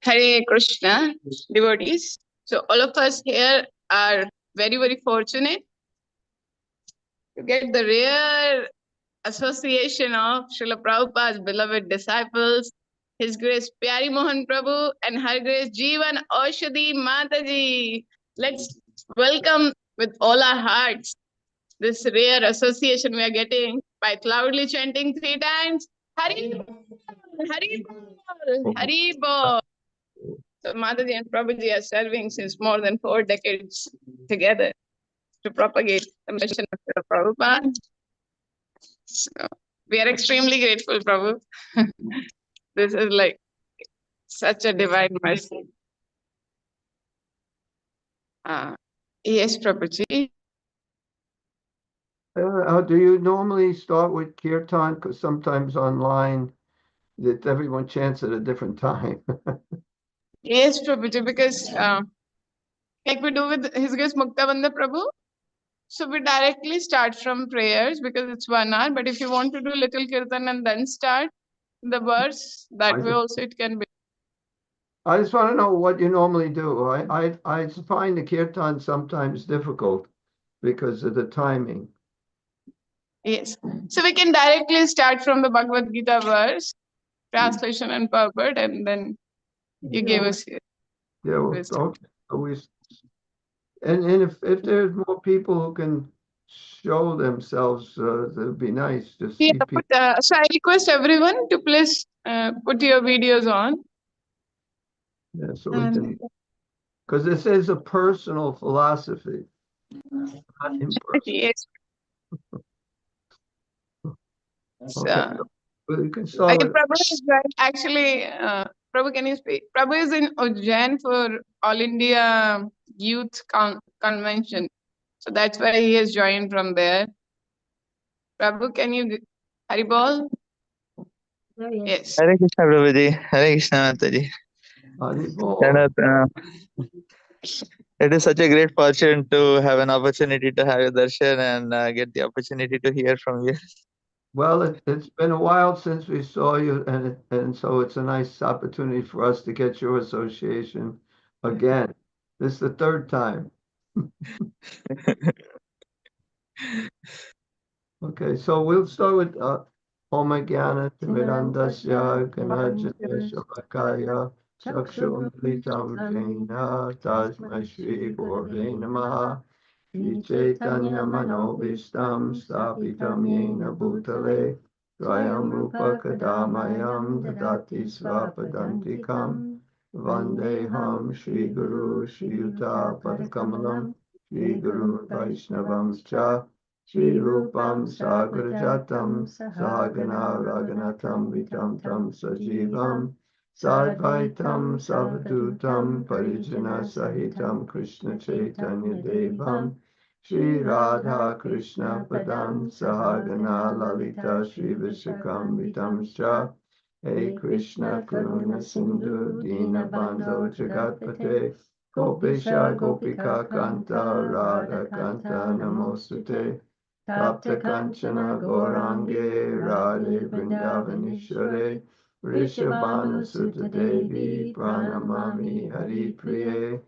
Hare Krishna devotees. So all of us here are very, very fortunate to get the rare association of Srila Prabhupada's beloved disciples, His Grace Pyari Mohan Prabhu and Her Grace Jivanausadhi Mataji. Let's welcome with all our hearts this rare association we are getting by loudly chanting 3 times, Hari Bol, Hari Bol, Hari Bol. So Mataji and Prabhuji are serving since more than 4 decades together to propagate the mission of Srila Prabhupada. So we are extremely grateful, Prabhu. This is like such a divine mercy. Yes, Prabhuji. Do you normally start with kirtan? Because sometimes online that everyone chants at a different time. Yes, Prabhuji, because like we do with His Grace Muktavanda Prabhu, so we directly start from prayers because it's 1 hour. But if you want to do little kirtan and then start the verse, that way also it can be. I just want to know what you normally do. I find the kirtan sometimes difficult because of the timing. Yes. So we can directly start from the Bhagavad Gita verse, translation and purport, and then you gave us here. Yeah, well, always. And if there's more people who can show themselves, that would be nice to see people. So I request everyone to please put your videos on. Yeah, so we can, because this is a personal philosophy, not impersonal. Yes. Okay, so you can start with. Prabhu is actually, Prabhu, can you speak? Prabhu is in Ujjain for All India Youth Convention. So that's why he has joined from there. Prabhu, can you Haribol? Yes. Hare Krishna, Prabhuji. Hare Krishna, Mataji. It is such a great fortune to have an opportunity to have your darshan and get the opportunity to hear from you. Well, it's been a while since we saw you, and so it's a nice opportunity for us to get your association again. This is the 3rd time. Okay, so we'll start with Om Jnana Timirandasya Ganajana Shabakaya Chakshu Litam Jena Tasmai Shri Gurve Namaha Shri Chaitanya Manobishtam Stapitam Yena Bhutale Swayam Rupa Kadamayam Dadati Svapadantikam Vandeham Shri Guru Shri Yuta Padakamalam Shri Guru Vaishnavam Cha Shri Rupam Sagrajatam Sahagana Raganatam Vitam Tam Sajivam Sarvaitam Savadutam Parijana Sahitam Krishna Chaitanya Devam Shri Radha Krishna Padam Sahagana Lalita Shri Vishakam Vitam Cha Hey Krishna Karuna Sindhu Dina Bandho Jagatpate Gopesha Gopika Kanta Radha Kanta Namostate Tapta Kanchana Gaurange Radhe Vrindavaneshware Rishabhana Sutta Devi Pranamami Hari Priye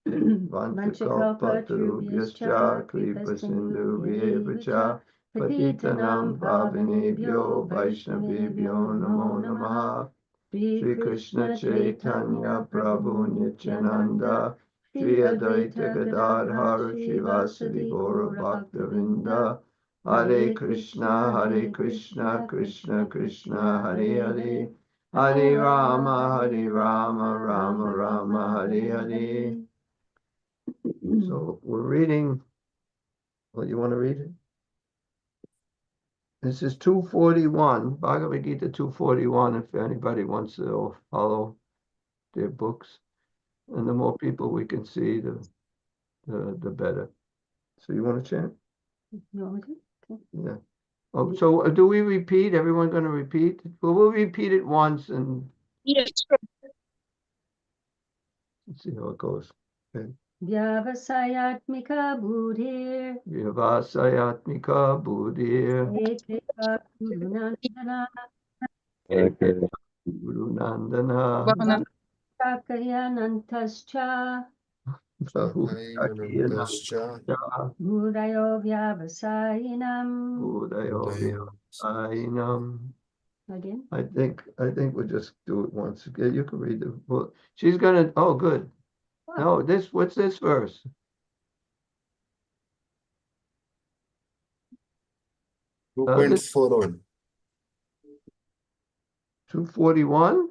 Vantakalpa Tarubhyascha Kripa Sindhu Vyevacha Patitanam Pavanebhyo Vaishnavebhyo Namo Namaha Shri Krishna Chaitanya Prabhu Nityananda Shri Advaita Gadadhar Shivasadi Gaura Bhaktavinda Hare Krishna, Krishna Krishna, Hare Hare, Hare Rama, Rama Rama, Hare Hare. So we're reading, well, you want to read it? This is 241, Bhagavad Gita 241, if anybody wants to follow their books. And the more people we can see, the better. So you want to chant? Yeah. Oh, so do we repeat? Everyone going to repeat? Well, we'll repeat it once and yes. Let's see how it goes. Okay. Vyavasayatmika buddhir Vyavasayatmika buddhir Ekeva Guru Nandana Guru Nandana Shakayanantascha Bahushakyanam Budayo Vyavasayanam. Udayo Again? I think we'll just do it once. Okay, you can read the book. She's gonna, oh, good. No, what's this verse? This 2.41. 241?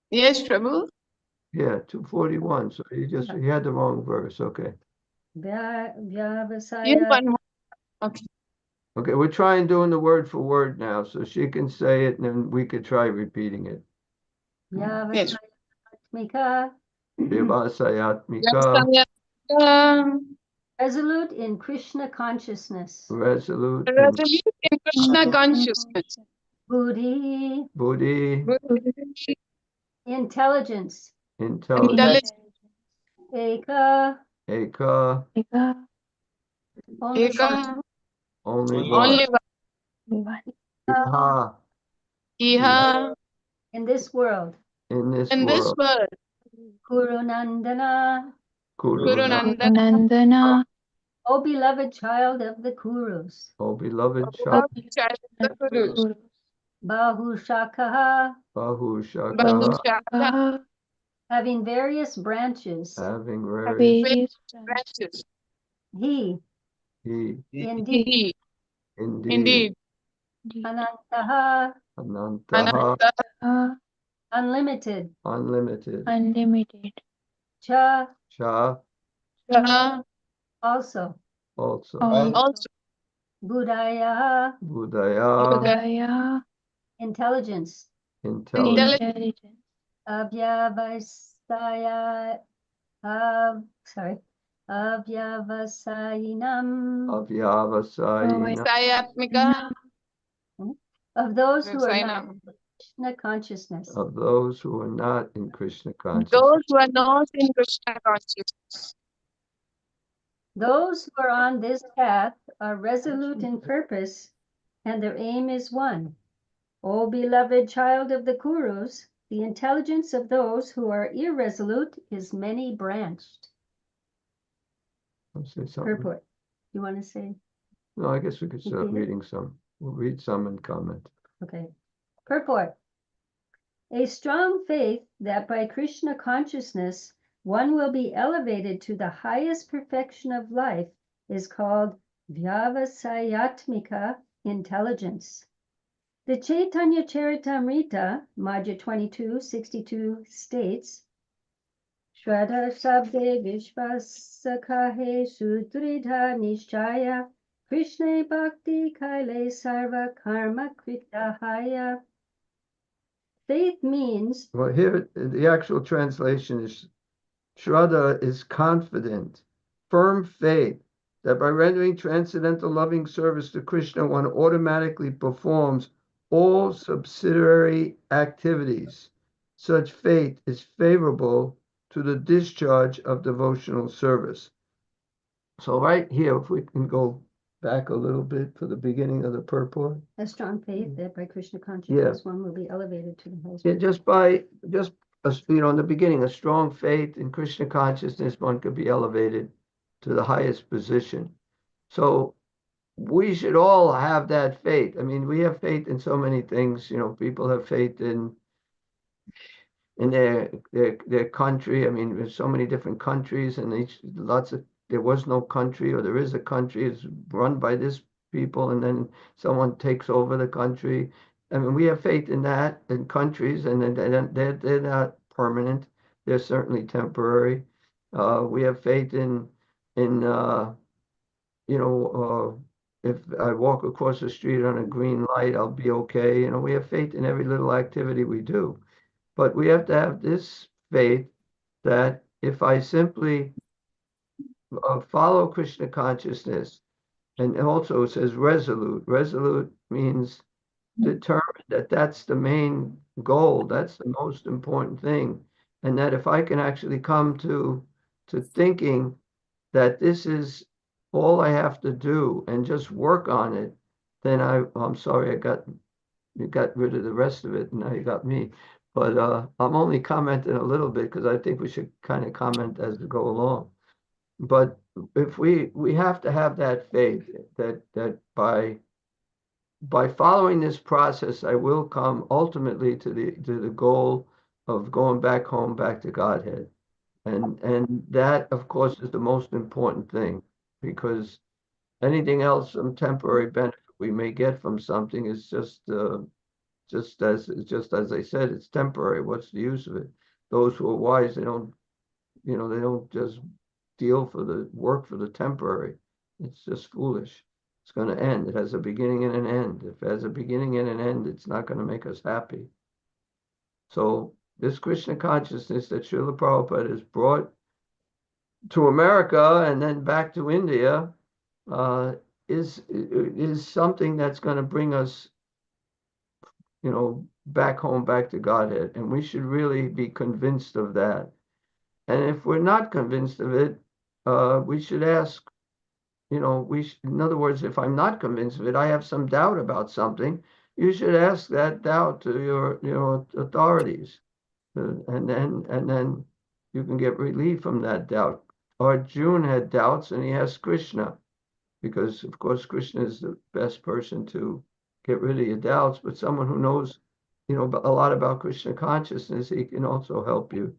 Yes, Prabhu. Yeah, 241. So he had the wrong verse. Okay. You Vyavasaya. one more. Okay. Okay, we're trying doing the word for word now, so she can say it and then we could try repeating it. Yes. Vyavasayatmika. Vivasayatmika, Resolute in Krishna consciousness. resolute, Resolute in Krishna consciousness. Buddhi. buddhi, Intelligence. intelligence, Eka. eka, Only one. Eka, only only one. Iha, Iha, In this world. in this in this world. world. Guru Nandana. Guru Nandana, Nandana, O beloved child of the Kurus. oh beloved child, child of the Gurus. Bahu Shakaha. Bahushaka, Bahushaka, Having various branches. having various, branches. He. he, Indeed. indeed, Anantaha. anantaha, Ananta, Unlimited. unlimited, Cha. cha, Also. also, also Budaya. Buddhaya, Intelligence. intelligence, Avyavasaya. Avyavasayanam. avyavasayina, Sayatmika, Of those who are not Sainam. Krishna consciousness. of those who are not in Krishna consciousness. Those who are not in Krishna consciousness. Those who are on this path are resolute in purpose, and their aim is one. O beloved child of the Kurus, the intelligence of those who are irresolute is many branched. I'll say something. Purport. You want to say? No, I guess we could start Repeat it? reading some. We'll read some and comment. Okay. Purport. A strong faith that by Krishna consciousness one will be elevated to the highest perfection of life is called Vyavasayatmika intelligence. The Chaitanya Charitamrita, Madhya 22:62 states, Shraddha Sabde Vishvasakahe Sudridha Nishchaya Krishna Bhakti Kaile Sarva Karma Kritahaya. Faith means, Well, here the actual translation is Shraddha is confident, firm faith that by rendering transcendental loving service to Krishna, one automatically performs all subsidiary activities. Such faith is favorable to the discharge of devotional service. So right here, if we can go back a little bit to the beginning of the purport. a strong faith that by Krishna consciousness one will be elevated to the highest. Yeah, in the beginning, a strong faith in Krishna consciousness, one could be elevated to the highest position. So we should all have that faith. I mean, we have faith in so many things. People have faith in their country. I mean, there's so many different countries, and there was no country, or there is a country. It's run by this people, and then someone takes over the country. I mean, we have faith in that in countries, and they're not permanent. They're certainly temporary. We have faith in if I walk across the street on a green light, I'll be okay. We have faith in every little activity we do. But we have to have this faith that if I simply follow Krishna consciousness, and also it says resolute. Resolute means determined, that's the main goal. That's the most important thing. And that if I can actually come to thinking that this is all I have to do and just work on it, then I'm sorry, I got You got rid of the rest of it, and now you got me. But I'm only commenting a little bit because I think we should kind of comment as we go along. But if we have to have that faith that by following this process, I will come ultimately to the goal of going back home, back to Godhead. And that, of course, is the most important thing, because anything else, some temporary benefit we may get from something is just as I said, it's temporary. What's the use of it? Those who are wise, they don't just work for the temporary. It's just foolish. It's going to end. It has a beginning and an end. If it has a beginning and an end, it's not going to make us happy. So this Krishna consciousness that Srila Prabhupada has brought to America and then back to India is something that's going to bring us, back home, back to Godhead. And we should really be convinced of that. And if we're not convinced of it, we should ask, in other words, if I'm not convinced of it, I have some doubt about something, you should ask that doubt to your authorities. And then you can get relief from that doubt. Arjuna had doubts and he asked Krishna, because of course Krishna is the best person to get rid of your doubts, but someone who knows, a lot about Krishna consciousness, he can also help you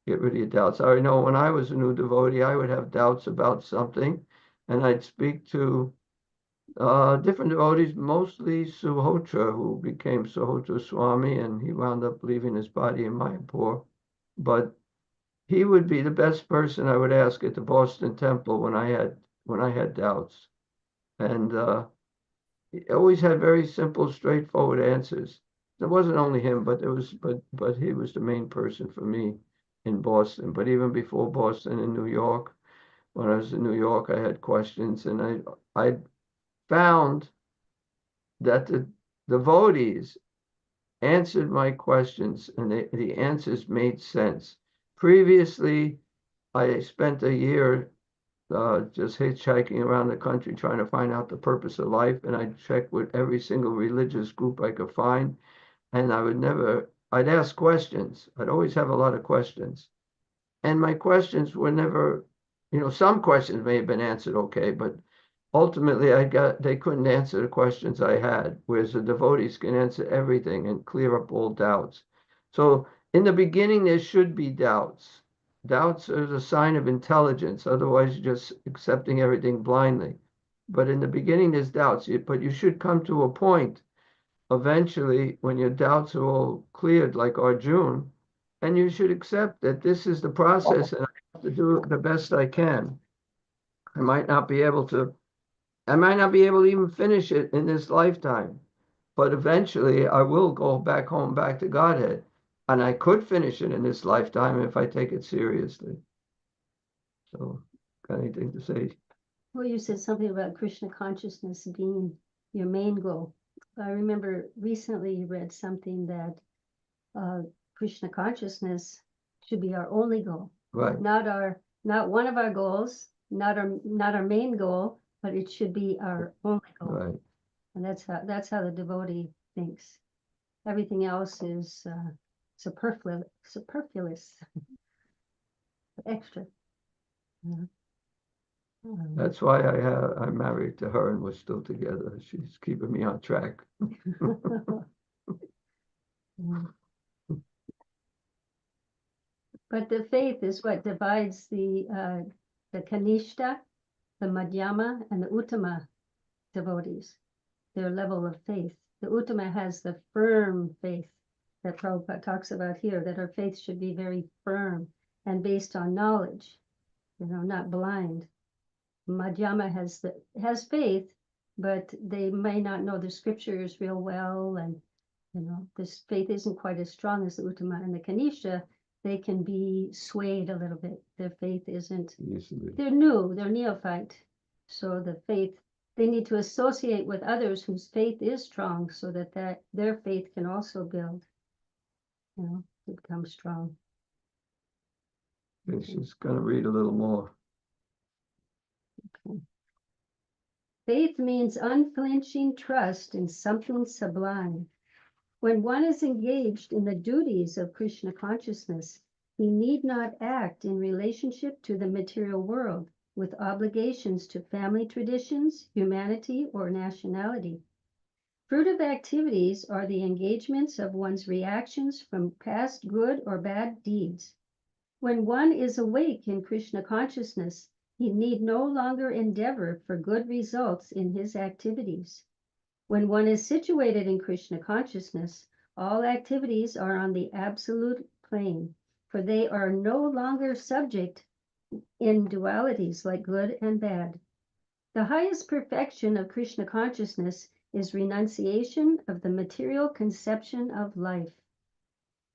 get rid of your doubts. I know when I was a new devotee, I would have doubts about something, and I'd speak to different devotees, mostly Suhotra, who became Suhotra Swami, and he wound up leaving his body in Mayapur. But he would be the best person I would ask at the Boston Temple when I had doubts, and he always had very simple, straightforward answers. It wasn't only him, but he was the main person for me in Boston. But even before Boston, in New York, when I was in New York, I had questions, and I found that the devotees answered my questions, and the answers made sense. Previously, I spent a year just hitchhiking around the country trying to find out the purpose of life, and I'd check with every single religious group I could find, and I'd ask questions. I'd always have a lot of questions. And my questions were never, some questions may have been answered okay, but ultimately they couldn't answer the questions I had, whereas the devotees can answer everything and clear up all doubts. So in the beginning, there should be doubts. Doubts are a sign of intelligence. Otherwise, you're just accepting everything blindly. But in the beginning, there's doubts. But you should come to a point eventually when your doubts are all cleared, like Arjuna, and you should accept that this is the process and I have to do the best I can. I might not be able to even finish it in this lifetime, but eventually I will go back home, back to Godhead. And I could finish it in this lifetime if I take it seriously. So, got anything to say? Well, you said something about Krishna consciousness being your main goal. I remember recently you read something that Krishna consciousness should be our only goal. Right. Not one of our goals, not our main goal, but it should be our only goal. Right. And that's how the devotee thinks. Everything else is superfluous, extra. That's why I'm married to her and we're still together. She's keeping me on track. But the faith is what divides the Kanishta, the Madhyama, and the Uttama devotees, their level of faith. The Uttama has the firm faith that Prabhupada talks about here, that our faith should be very firm and based on knowledge, not blind. Madhyama has faith, but they may not know the scriptures real well, and this faith isn't quite as strong as the Uttama. And the Kanishta, they can be swayed a little bit. Their faith isn't. Easily. They're new. They're neophyte, so the faith. They need to associate with others whose faith is strong, so that their faith can also build. To become strong. Okay, she's going to read a little more. Okay. Faith means unflinching trust in something sublime, When one is engaged in the duties of Krishna consciousness, he need not act in relationship to the material world with obligations to family traditions, humanity, or nationality. Fruitive activities are the engagements of one's reactions from past good or bad deeds. When one is awake in Krishna consciousness, he need no longer endeavor for good results in his activities. When one is situated in Krishna consciousness, all activities are on the absolute plane, for they are no longer subject in dualities like good and bad. The highest perfection of Krishna consciousness is renunciation of the material conception of life.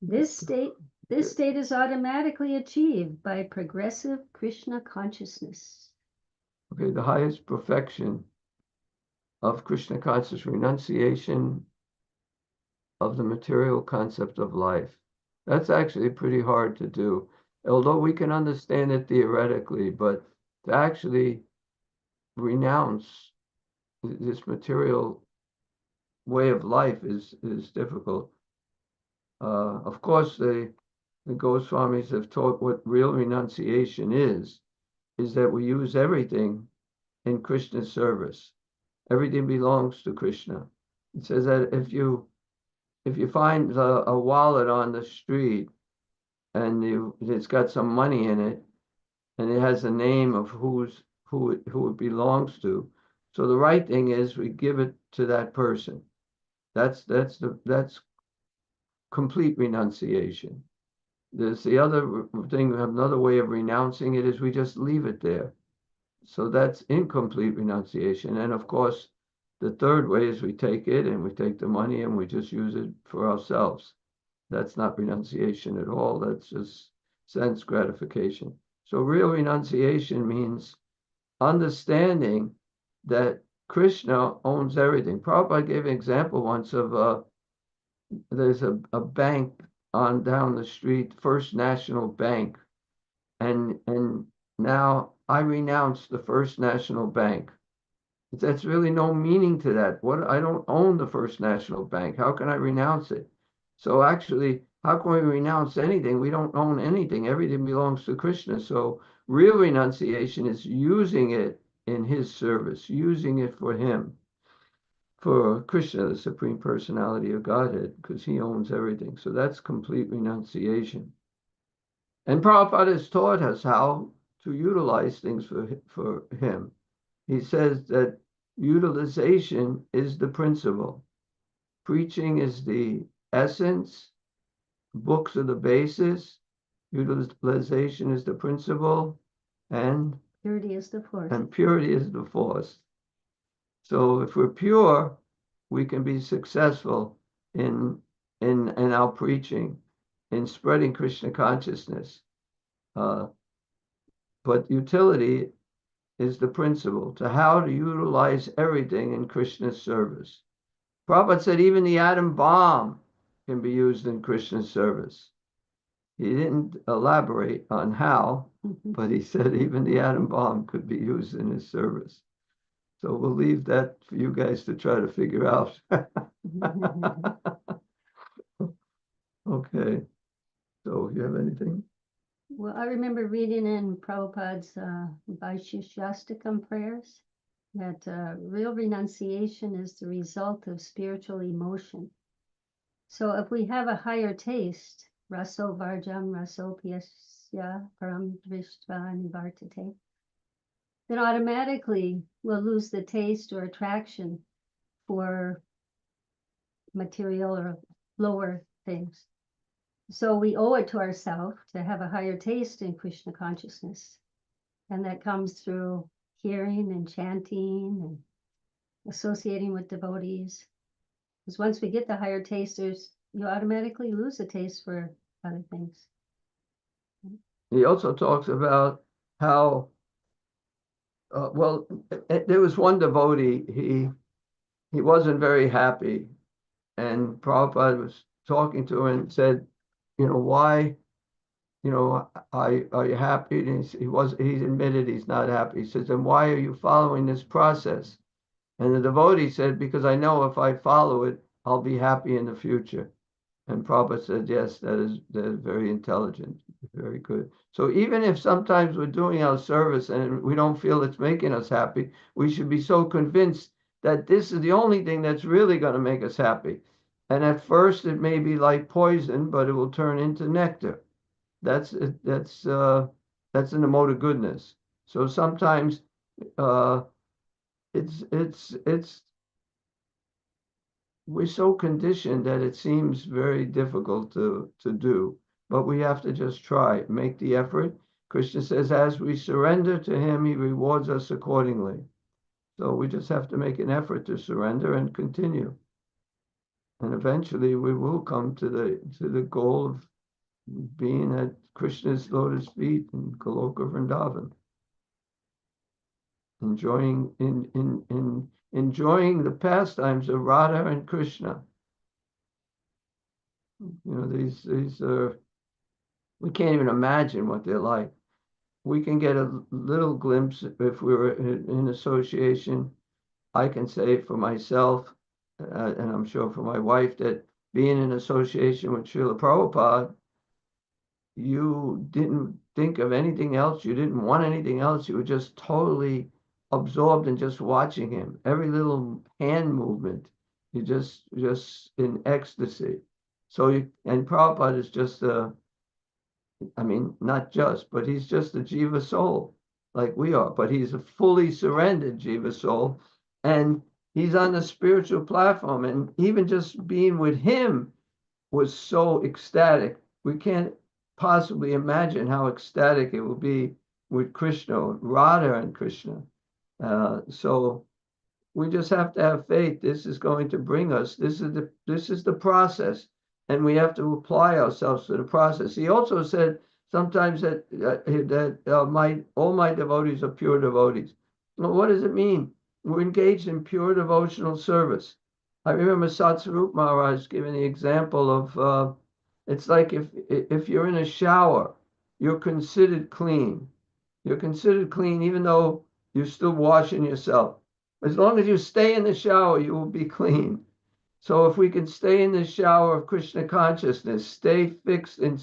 This state is automatically achieved by progressive Krishna consciousness. Okay, the highest perfection of Krishna conscious, renunciation of the material concept of life. That's actually pretty hard to do, although we can understand it theoretically, but to actually renounce this material way of life is difficult. Of course, the Goswamis have taught what real renunciation is that we use everything in Krishna's service. Everything belongs to Krishna. It says that if you find a wallet on the street and it's got some money in it, and it has a name of who it belongs to, so the right thing is we give it to that person. That's complete renunciation. There's the other thing. We have another way of renouncing it is we just leave it there. So that's incomplete renunciation. And of course, the third way is we take it and we take the money and we just use it for ourselves. That's not renunciation at all. That's just sense gratification. So real renunciation means understanding that Krishna owns everything. Prabhupada gave an example once of there's a bank on down the street, First National Bank, and now I renounce the First National Bank. That's really no meaning to that. I don't own the First National Bank. How can I renounce it? So actually, how can we renounce anything? We don't own anything. Everything belongs to Krishna. So real renunciation is using it in his service, using it for him, for Krishna, the Supreme Personality of Godhead, because he owns everything. So that's complete renunciation. And Prabhupada has taught us how to utilize things for him. He says that utilization is the principle. Preaching is the essence. Books are the basis. Utilization is the principle. And purity is the force. And purity is the force. So if we're pure, we can be successful in our preaching, in spreading Krishna consciousness. But utility is the principle to how to utilize everything in Krishna's service. Prabhupada said even the atom bomb can be used in Krishna's service. He didn't elaborate on how, but he said even the atom bomb could be used in his service. So we'll leave that for you guys to try to figure out. Okay. So you have anything? Well, I remember reading in Prabhupada's Vaishishastakam prayers that real renunciation is the result of spiritual emotion. So if we have a higher taste, raso varjam raso piyasya param drishtva nivartate, then automatically we'll lose the taste or attraction for material or lower things. So we owe it to ourselves to have a higher taste in Krishna consciousness. And that comes through hearing and chanting and associating with devotees. Because once we get the higher tasters, you automatically lose the taste for other things. He also talks about how, there was one devotee, he wasn't very happy. And Prabhupada was talking to him and said, why, are you happy? And he admitted he's not happy. He says, then why are you following this process? And the devotee said, because I know if I follow it, I'll be happy in the future. And Prabhupada said, yes, that is very intelligent, very good. So even if sometimes we're doing our service and we don't feel it's making us happy, we should be so convinced that this is the only thing that's really going to make us happy. And at first it may be like poison, but it will turn into nectar. That's in the mode of goodness. So sometimes it's we're so conditioned that it seems very difficult to do, but we have to just try, make the effort. Krishna says, as we surrender to him, he rewards us accordingly. So we just have to make an effort to surrender and continue. And eventually we will come to the goal of being at Krishna's lotus feet in Goloka Vrindavan. Enjoying the pastimes of Radha and Krishna. These are, we can't even imagine what they're like. We can get a little glimpse if we were in association. I can say for myself, and I'm sure for my wife, that being in association with Srila Prabhupada, you didn't think of anything else. You didn't want anything else. You were just totally absorbed in just watching him. Every little hand movement, you just in ecstasy. And Prabhupada is just not just, but he's just a Jiva soul, like we are, but he's a fully surrendered Jiva soul, and he's on the spiritual platform, and even just being with him was so ecstatic. We can't possibly imagine how ecstatic it will be with Krishna, Radha and Krishna. So we just have to have faith. This is going to bring us. This is the process, and we have to apply ourselves to the process. He also said sometimes that all my devotees are pure devotees. Well, what does it mean? We're engaged in pure devotional service. I remember Satsarup Maharaj giving the example of it's like if you're in a shower, you're considered clean. You're considered clean even though you're still washing yourself. As long as you stay in the shower, you will be clean. So if we can stay in the shower of Krishna consciousness, stay fixed in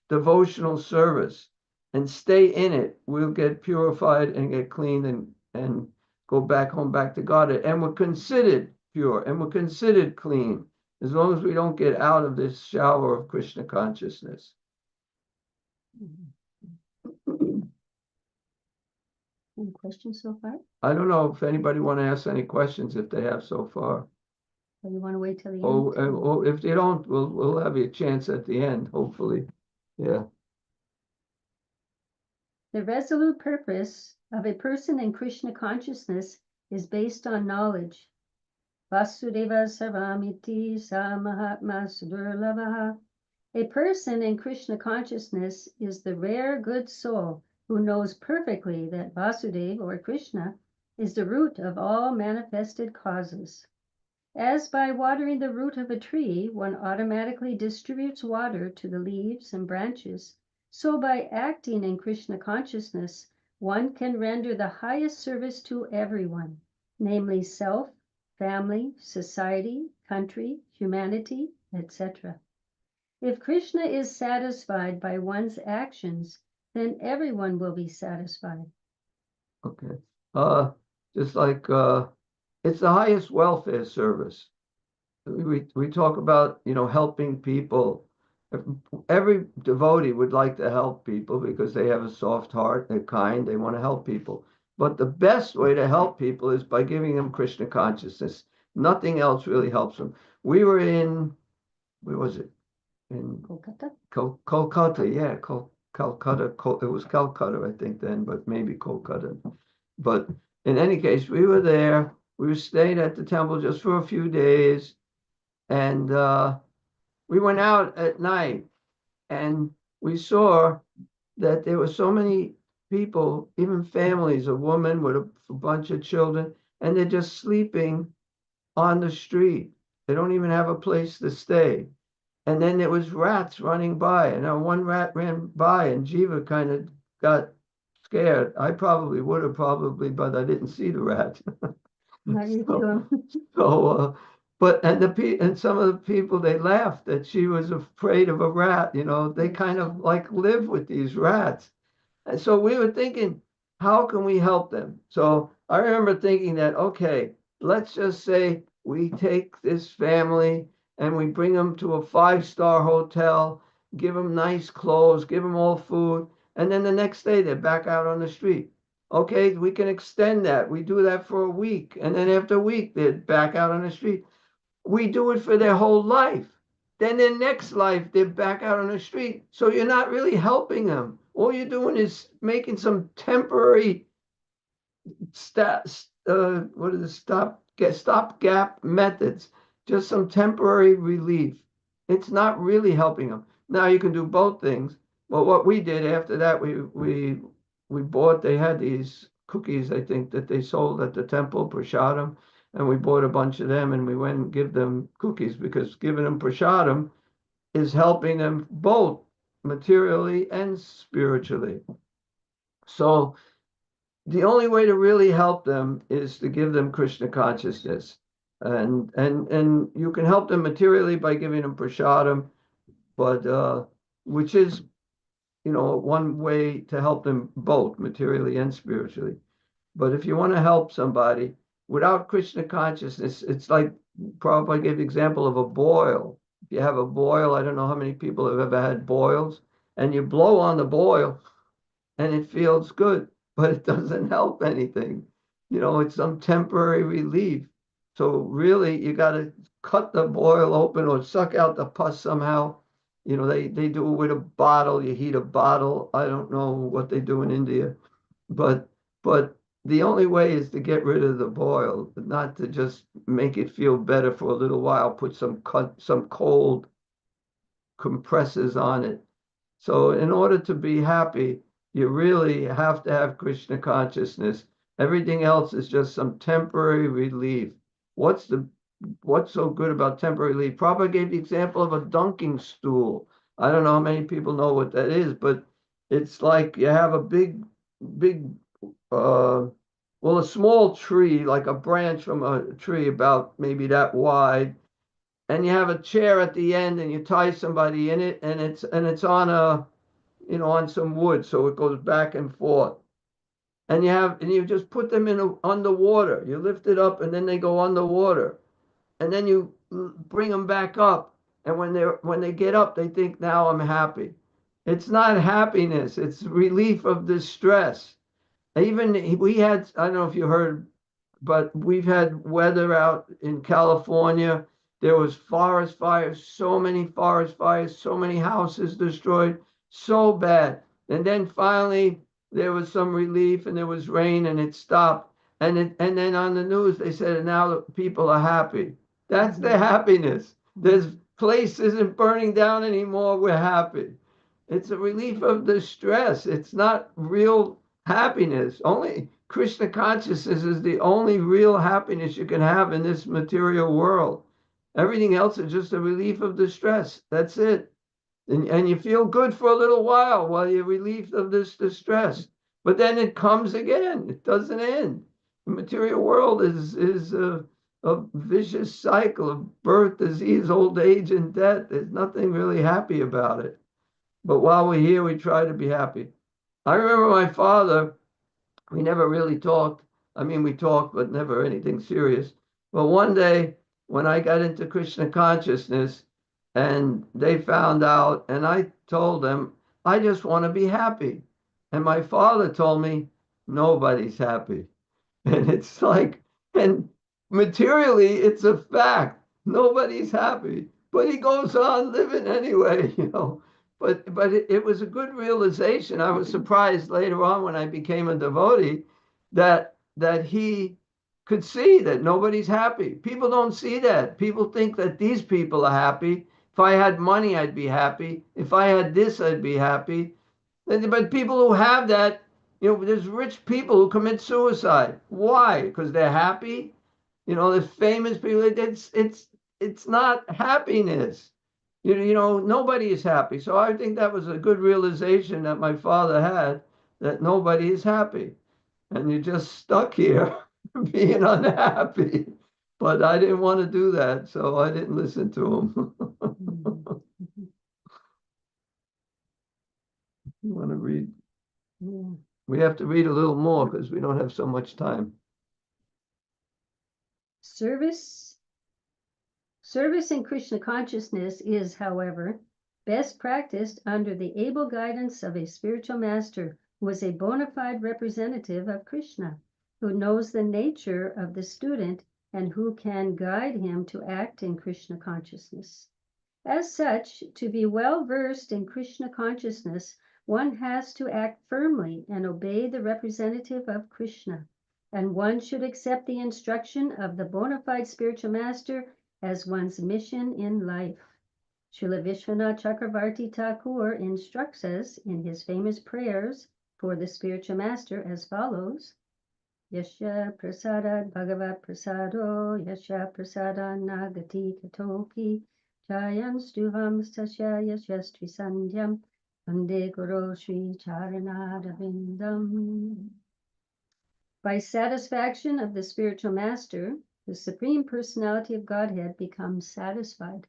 devotional service, and stay in it, we'll get purified and get clean and go back home, back to God. And we're considered pure and we're considered clean as long as we don't get out of this shower of Krishna consciousness. Any questions so far? I don't know if anybody want to ask any questions if they have so far. Or you want to wait till the end? Oh, if they don't, we'll have a chance at the end, hopefully. Yeah. The resolute purpose of a person in Krishna consciousness is based on knowledge. Vasudeva Sarvamiti Sa Mahatma Sudurlabha. A person in Krishna consciousness is the rare good soul who knows perfectly that Vasudeva or Krishna is the root of all manifested causes. As by watering the root of a tree, one automatically distributes water to the leaves and branches, so by acting in Krishna consciousness, one can render the highest service to everyone, namely self, family, society, country, humanity, etc. If Krishna is satisfied by one's actions, then everyone will be satisfied. Okay. Just like it's the highest welfare service. We talk about, helping people. Every devotee would like to help people because they have a soft heart, they're kind, they want to help people. But the best way to help people is by giving them Krishna consciousness. Nothing else really helps them. We were in, where was it? In Kolkata? Kolkata, yeah, Calcutta. It was Calcutta, I think then, but maybe Kolkata. But in any case, we were there. We were staying at the temple just for a few days. And we went out at night and we saw that there were so many people, even families, a woman with a bunch of children, and they're just sleeping on the street. They don't even have a place to stay. And then there was rats running by, and one rat ran by, and Jiva kind of got scared. I probably would have, but I didn't see the rat. Not you So, too. so But and some of the people, they laughed that she was afraid of a rat. They kind of like live with these rats. And so we were thinking, how can we help them? So I remember thinking that, okay, let's just say we take this family and we bring them to a 5-star hotel, give them nice clothes, give them all food, and then the next day they're back out on the street. Okay, we can extend that. We do that for a week, and then after a week they're back out on the street. We do it for their whole life. Then their next life, they're back out on the street. So you're not really helping them. All you're doing is making some temporary stopgap methods, just some temporary relief. It's not really helping them. Now you can do both things. But what we did after that, we bought. They had these cookies, I think, that they sold at the temple, prasadam, and we bought a bunch of them, and we went and give them cookies because giving them prasadam is helping them both materially and spiritually. So the only way to really help them is to give them Krishna consciousness. And you can help them materially by giving them prasadam, but which is, one way to help them both materially and spiritually. But if you want to help somebody without Krishna consciousness, it's like Prabhupada gave the example of a boil. If you have a boil, I don't know how many people have ever had boils, and you blow on the boil and it feels good, but it doesn't help anything. It's some temporary relief. So really, you got to cut the boil open or suck out the pus somehow. They do it with a bottle. You heat a bottle. I don't know what they do in India, but the only way is to get rid of the boil, not to just make it feel better for a little while. Put some cold compresses on it. So in order to be happy, you really have to have Krishna consciousness. Everything else is just some temporary relief. What's so good about temporary relief? Prabhupada gave the example of a dunking stool. I don't know how many people know what that is, but it's like you have a big, a small tree, like a branch from a tree about maybe that wide, and you have a chair at the end, and you tie somebody in it, and it's on on some wood, so it goes back and forth. And you just put them in underwater. You lift it up, and then they go underwater, and then you bring them back up. And when they get up, they think, now I'm happy. It's not happiness. It's relief of distress. Even we had, I don't know if you heard, but we've had weather out in California. There was forest fires, so many forest fires, so many houses destroyed, so bad. And then finally there was some relief and there was rain and it stopped. And then on the news they said now the people are happy. That's the happiness. This place isn't burning down anymore. We're happy. It's a relief of the stress. It's not real happiness. Only Krishna consciousness is the only real happiness you can have in this material world. Everything else is just a relief of the stress. That's it. And you feel good for a little while you're relieved of this distress. But then it comes again. It doesn't end. The material world is a vicious cycle of birth, disease, old age, and death. There's nothing really happy about it. But while we're here, we try to be happy. I remember my father, we never really talked. I mean, we talked, but never anything serious. But one day when I got into Krishna consciousness and they found out, and I told them, I just want to be happy. And my father told me, nobody's happy. And it's like, and materially, it's a fact. Nobody's happy, but he goes on living anyway, But it was a good realization. I was surprised later on when I became a devotee that he could see that nobody's happy. People don't see that. People think that these people are happy. If I had money, I'd be happy. If I had this, I'd be happy. But people who have that, there's rich people who commit suicide. Why? Because they're happy. There's famous people. It's not happiness. Nobody is happy. So I think that was a good realization that my father had, that nobody is happy. And you're just stuck here being unhappy. But I didn't want to do that, so I didn't listen to him. You want to read? Yeah. We have to read a little more because we don't have so much time. Service in Krishna consciousness is, however, best practiced under the able guidance of a spiritual master who is a bona fide representative of Krishna, who knows the nature of the student and who can guide him to act in Krishna consciousness. As such, to be well versed in Krishna consciousness, one has to act firmly and obey the representative of Krishna, and one should accept the instruction of the bona fide spiritual master as one's mission in life. Srila Vishwanath Chakravarti Thakur instructs us in his famous prayers for the spiritual master as follows: Yasha prasadat bhagavat prasado, yasha prasadan nagati katopi, jayam stuvam stasya yashastri sandhyam, vande guru shri charanadavindam. By satisfaction of the spiritual master, the Supreme Personality of Godhead becomes satisfied.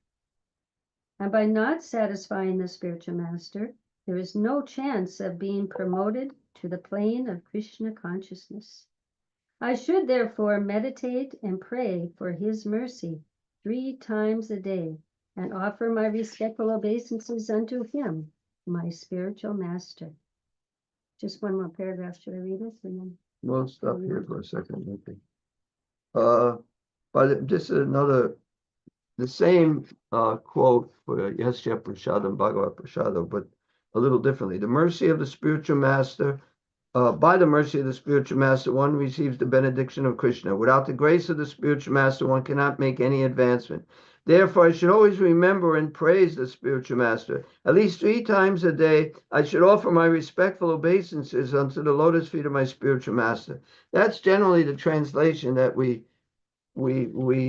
And by not satisfying the spiritual master, there is no chance of being promoted to the plane of Krishna consciousness. I should therefore meditate and pray for his mercy 3 times a day and offer my respectful obeisances unto him, my spiritual master. Just one more paragraph. Should I read it? And then... We'll stop here for a second. Okay. But this is another, the same quote for Yasya Prasadam Bhagavat Prasadam, but a little differently. The mercy of the spiritual master. By the mercy of the spiritual master, one receives the benediction of Krishna. Without the grace of the spiritual master, one cannot make any advancement. Therefore, I should always remember and praise the spiritual master. At least 3 times a day, I should offer my respectful obeisances unto the lotus feet of my spiritual master. That's generally the translation that we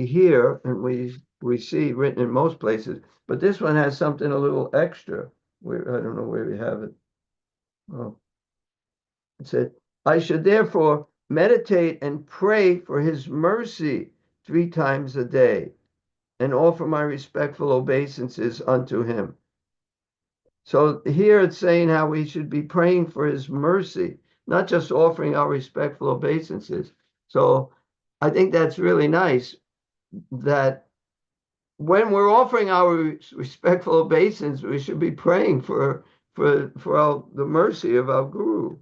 hear and we see written in most places. But this one has something a little extra. I don't know where we have it. Oh. It said, I should therefore meditate and pray for his mercy 3 times a day and offer my respectful obeisances unto him. So here it's saying how we should be praying for his mercy, not just offering our respectful obeisances. So I think that's really nice that when we're offering our respectful obeisance, we should be praying for the mercy of our guru.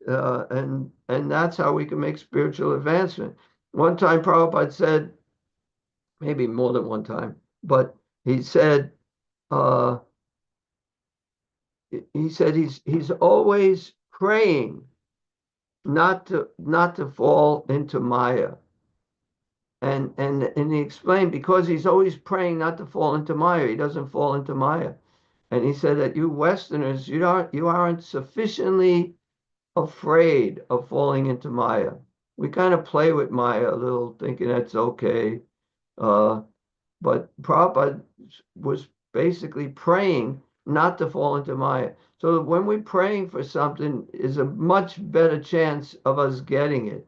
And that's how we can make spiritual advancement. One time Prabhupada said, maybe more than one time, but he said he's always praying not to fall into Maya. And he explained, because he's always praying not to fall into Maya, he doesn't fall into Maya. And he said that you Westerners, you aren't sufficiently afraid of falling into Maya. We kind of play with Maya a little, thinking that's okay. But Prabhupada was basically praying not to fall into Maya. So when we're praying for something, is a much better chance of us getting it.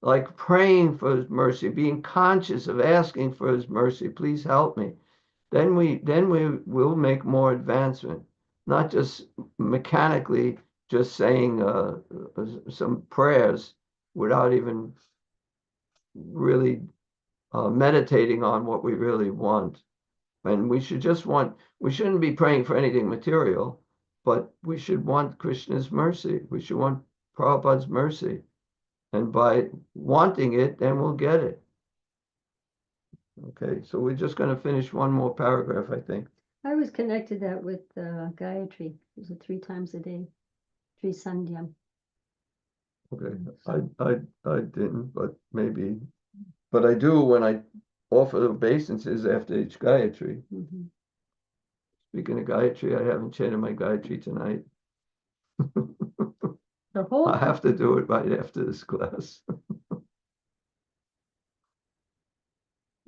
Like praying for his mercy, being conscious of asking for his mercy, please help me. Then we will make more advancement, not just mechanically just saying some prayers without even really meditating on what we really want. And we shouldn't be praying for anything material, but we should want Krishna's mercy. We should want Prabhupada's mercy. And by wanting it, then we'll get it. Okay, so we're just going to finish one more paragraph, I think. I always connected that with Gayatri. It was 3 times a day, 3 sandhyam. Okay, I didn't, but maybe, but I do when I offer the obeisances after each Gayatri. Mm-hmm. Speaking of Gayatri, I haven't chanted my Gayatri tonight. The whole I have to do it right after this class.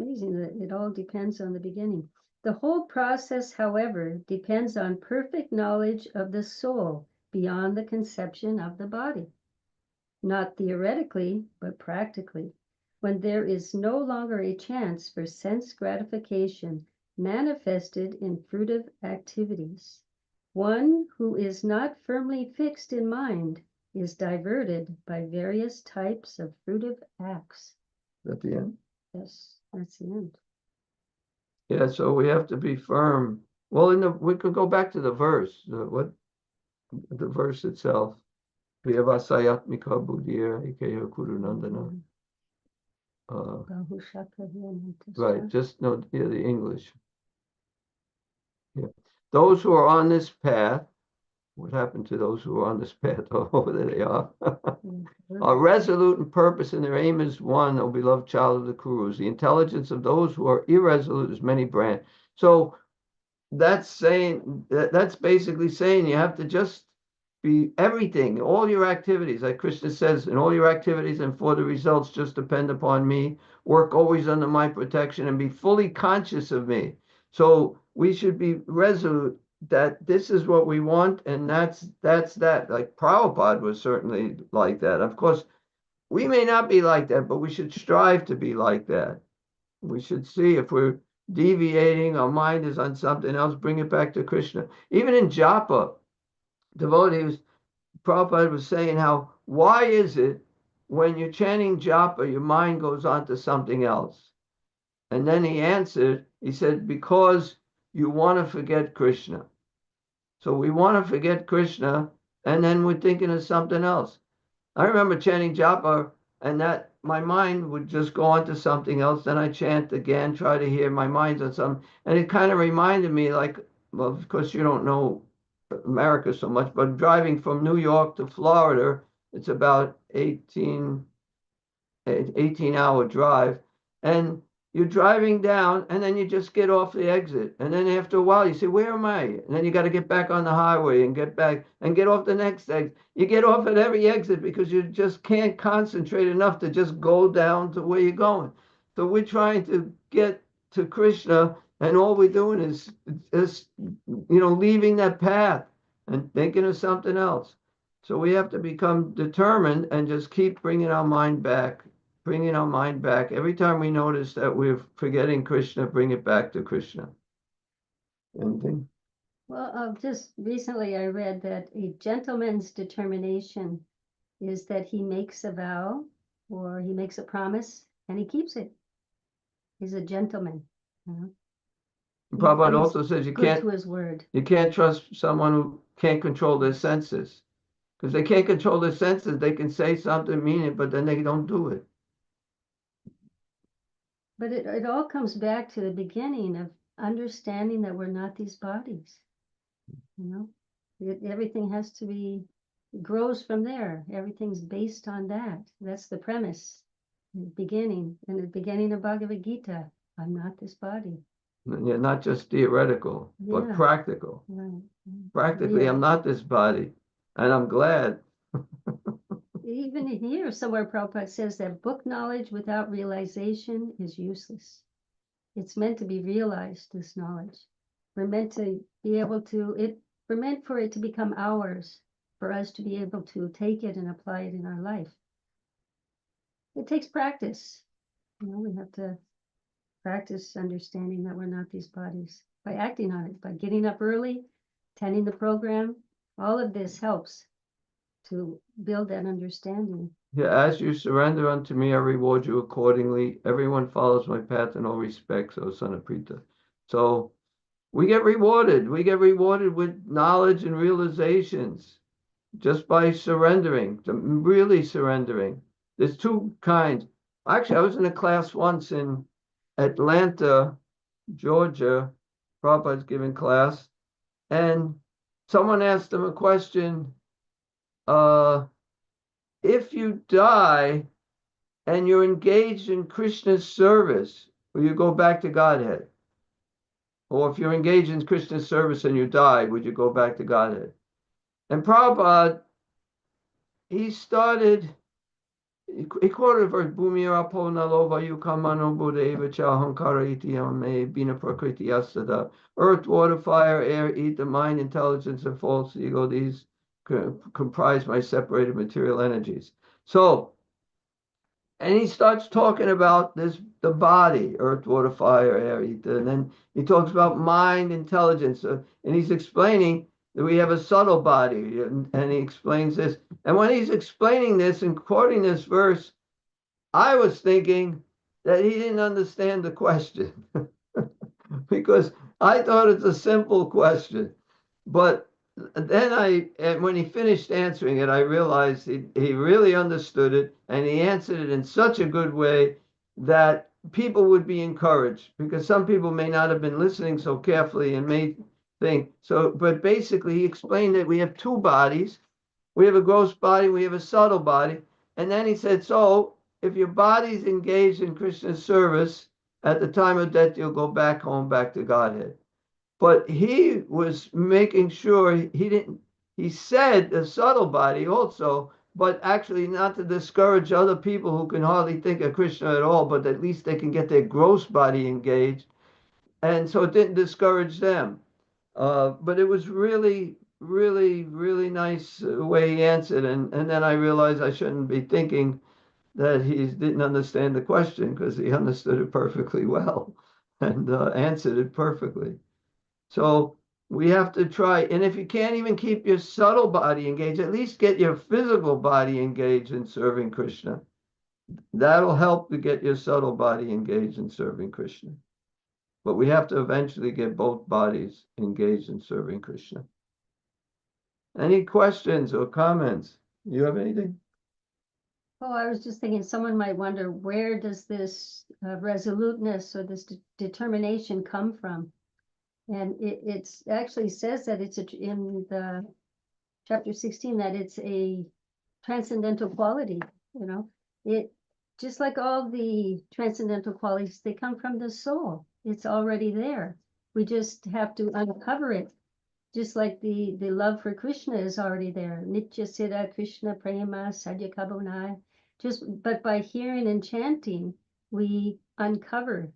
amazing that it all depends on the beginning. The whole process, however, depends on perfect knowledge of the soul beyond the conception of the body. Not theoretically, but practically. when there is no longer a chance for sense gratification manifested in fruitive activities. One who is not firmly fixed in mind is diverted by various types of fruitive acts. At the end. Yes, that's the end. Yeah, so we have to be firm. Well, we could go back to the verse. The verse itself. Viyavasayat Mika Buddhir Ikeya Kurunandana. Right, just no, yeah, the English. Yeah. Those who are on this path, what happened to those who are on this path? Oh, there they are. Are resolute in purpose, and their aim is one, O beloved child of the Kurus. The intelligence of those who are irresolute is many branch. So that's saying that's basically saying you have to just be everything, all your activities, like Krishna says, in all your activities and for the results, just depend upon me, work always under my protection, and be fully conscious of me. So we should be resolute that this is what we want, and that's that. Like Prabhupada was certainly like that. Of course, we may not be like that, but we should strive to be like that. We should see if we're deviating, our mind is on something else, bring it back to Krishna. Even in japa, devotees, Prabhupada was saying why is it when you're chanting japa, your mind goes on to something else? And then he answered, he said, because you want to forget Krishna. So we want to forget Krishna, and then we're thinking of something else. I remember chanting japa, and that my mind would just go on to something else. Then I chant again, try to hear my mind's on something. And it kind of reminded me, like, well, of course, you don't know America so much, but driving from New York to Florida, it's about 18-hour drive. And you're driving down, and then you just get off the exit. And then after a while, you say, where am I? And then you got to get back on the highway and get back and get off the next exit. You get off at every exit because you just can't concentrate enough to just go down to where you're going. So we're trying to get to Krishna, and all we're doing is leaving that path and thinking of something else. So we have to become determined and just keep bringing our mind back. Every time we notice that we're forgetting Krishna, bring it back to Krishna. Anything? Well, just recently I read that a gentleman's determination is that he makes a vow or he makes a promise and he keeps it. He's a gentleman. Prabhupada also says you good to his word. You can't trust someone who can't control their senses. Because they can't control their senses, they can say something, mean it, but then they don't do it. But it all comes back to the beginning of understanding that we're not these bodies. Everything has to be, grows from there. Everything's based on that. That's the premise. In the beginning of Bhagavad Gita, I'm not this body. Yeah, not just theoretical, but practical. Right. Practically, I'm not this body, and I'm glad. Even in here, somewhere Prabhupada says that book knowledge without realization is useless. It's meant to be realized, this knowledge. We're meant to be able to, we're meant for it to become ours, for us to be able to take it and apply it in our life. It takes practice. We have to practice understanding that we're not these bodies by acting on it, by getting up early, attending the program. All of this helps to build that understanding. Yeah, as you surrender unto me, I reward you accordingly. Everyone follows my path in all respects, O son of Prita. So we get rewarded. We get rewarded with knowledge and realizations just by surrendering, really surrendering. There's two kinds. Actually, I was in a class once in Atlanta, Georgia. Prabhupada's giving class, and someone asked him a question. If you die and you're engaged in Krishna's service, will you go back to Godhead? Or if you're engaged in Krishna's service and you die, would you go back to Godhead? And Prabhupada, he quoted a verse, Bhumirapo nalova yukamano bodheva chahankara iti ame bina prakriti asada. Earth, water, fire, air, eat, the mind, intelligence, and false ego, these comprise my separated material energies. So And he starts talking about the body, earth, water, fire, air, ether. And then he talks about mind, intelligence. And he's explaining that we have a subtle body. And he explains this. And when he's explaining this and quoting this verse, I was thinking that he didn't understand the question because I thought it's a simple question. But then and when he finished answering it, I realized he really understood it and he answered it in such a good way that people would be encouraged because some people may not have been listening so carefully and may think so. But basically, he explained that we have two bodies. We have a gross body, we have a subtle body. And then he said, so if your body's engaged in Krishna's service, at the time of death, you'll go back home, back to Godhead. But he was making sure he said the subtle body also, but actually not to discourage other people who can hardly think of Krishna at all, but at least they can get their gross body engaged. And so it didn't discourage them. But it was really, really, really nice way he answered. And then I realized I shouldn't be thinking that he didn't understand the question because he understood it perfectly well and answered it perfectly. So we have to try. And if you can't even keep your subtle body engaged, at least get your physical body engaged in serving Krishna. That'll help to get your subtle body engaged in serving Krishna. But we have to eventually get both bodies engaged in serving Krishna. Any questions or comments? You have anything? Oh, I was just thinking someone might wonder, where does this resoluteness or this determination come from? And it actually says that it's in the chapter 16 that it's a transcendental quality. It just like all the transcendental qualities, they come from the soul. It's already there. We just have to uncover it. Just like the love for Krishna is already there. Nitya Siddha Krishna Prema Sadhya Kabonai. But by hearing and chanting, we uncover.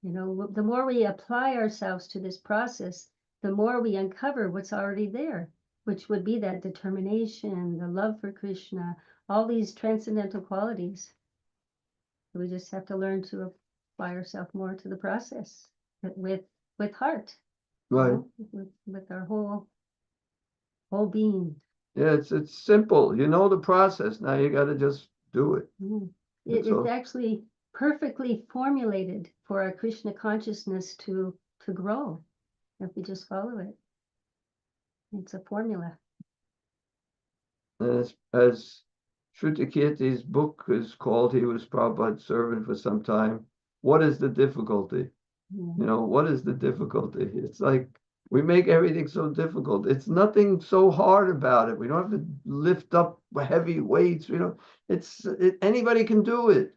The more we apply ourselves to this process, the more we uncover what's already there, which would be that determination, the love for Krishna, all these transcendental qualities. We just have to learn to apply ourselves more to the process with heart. Right. With our whole being. Yeah, it's simple. You know the process. Now you got to just do it. It's actually perfectly formulated for our Krishna consciousness to grow if we just follow it. It's a formula. And as Shrutikirti's book is called, he was Prabhupada's servant for some time. What is the difficulty? What is the difficulty? It's like we make everything so difficult. It's nothing so hard about it. We don't have to lift up heavy weights. Anybody can do it.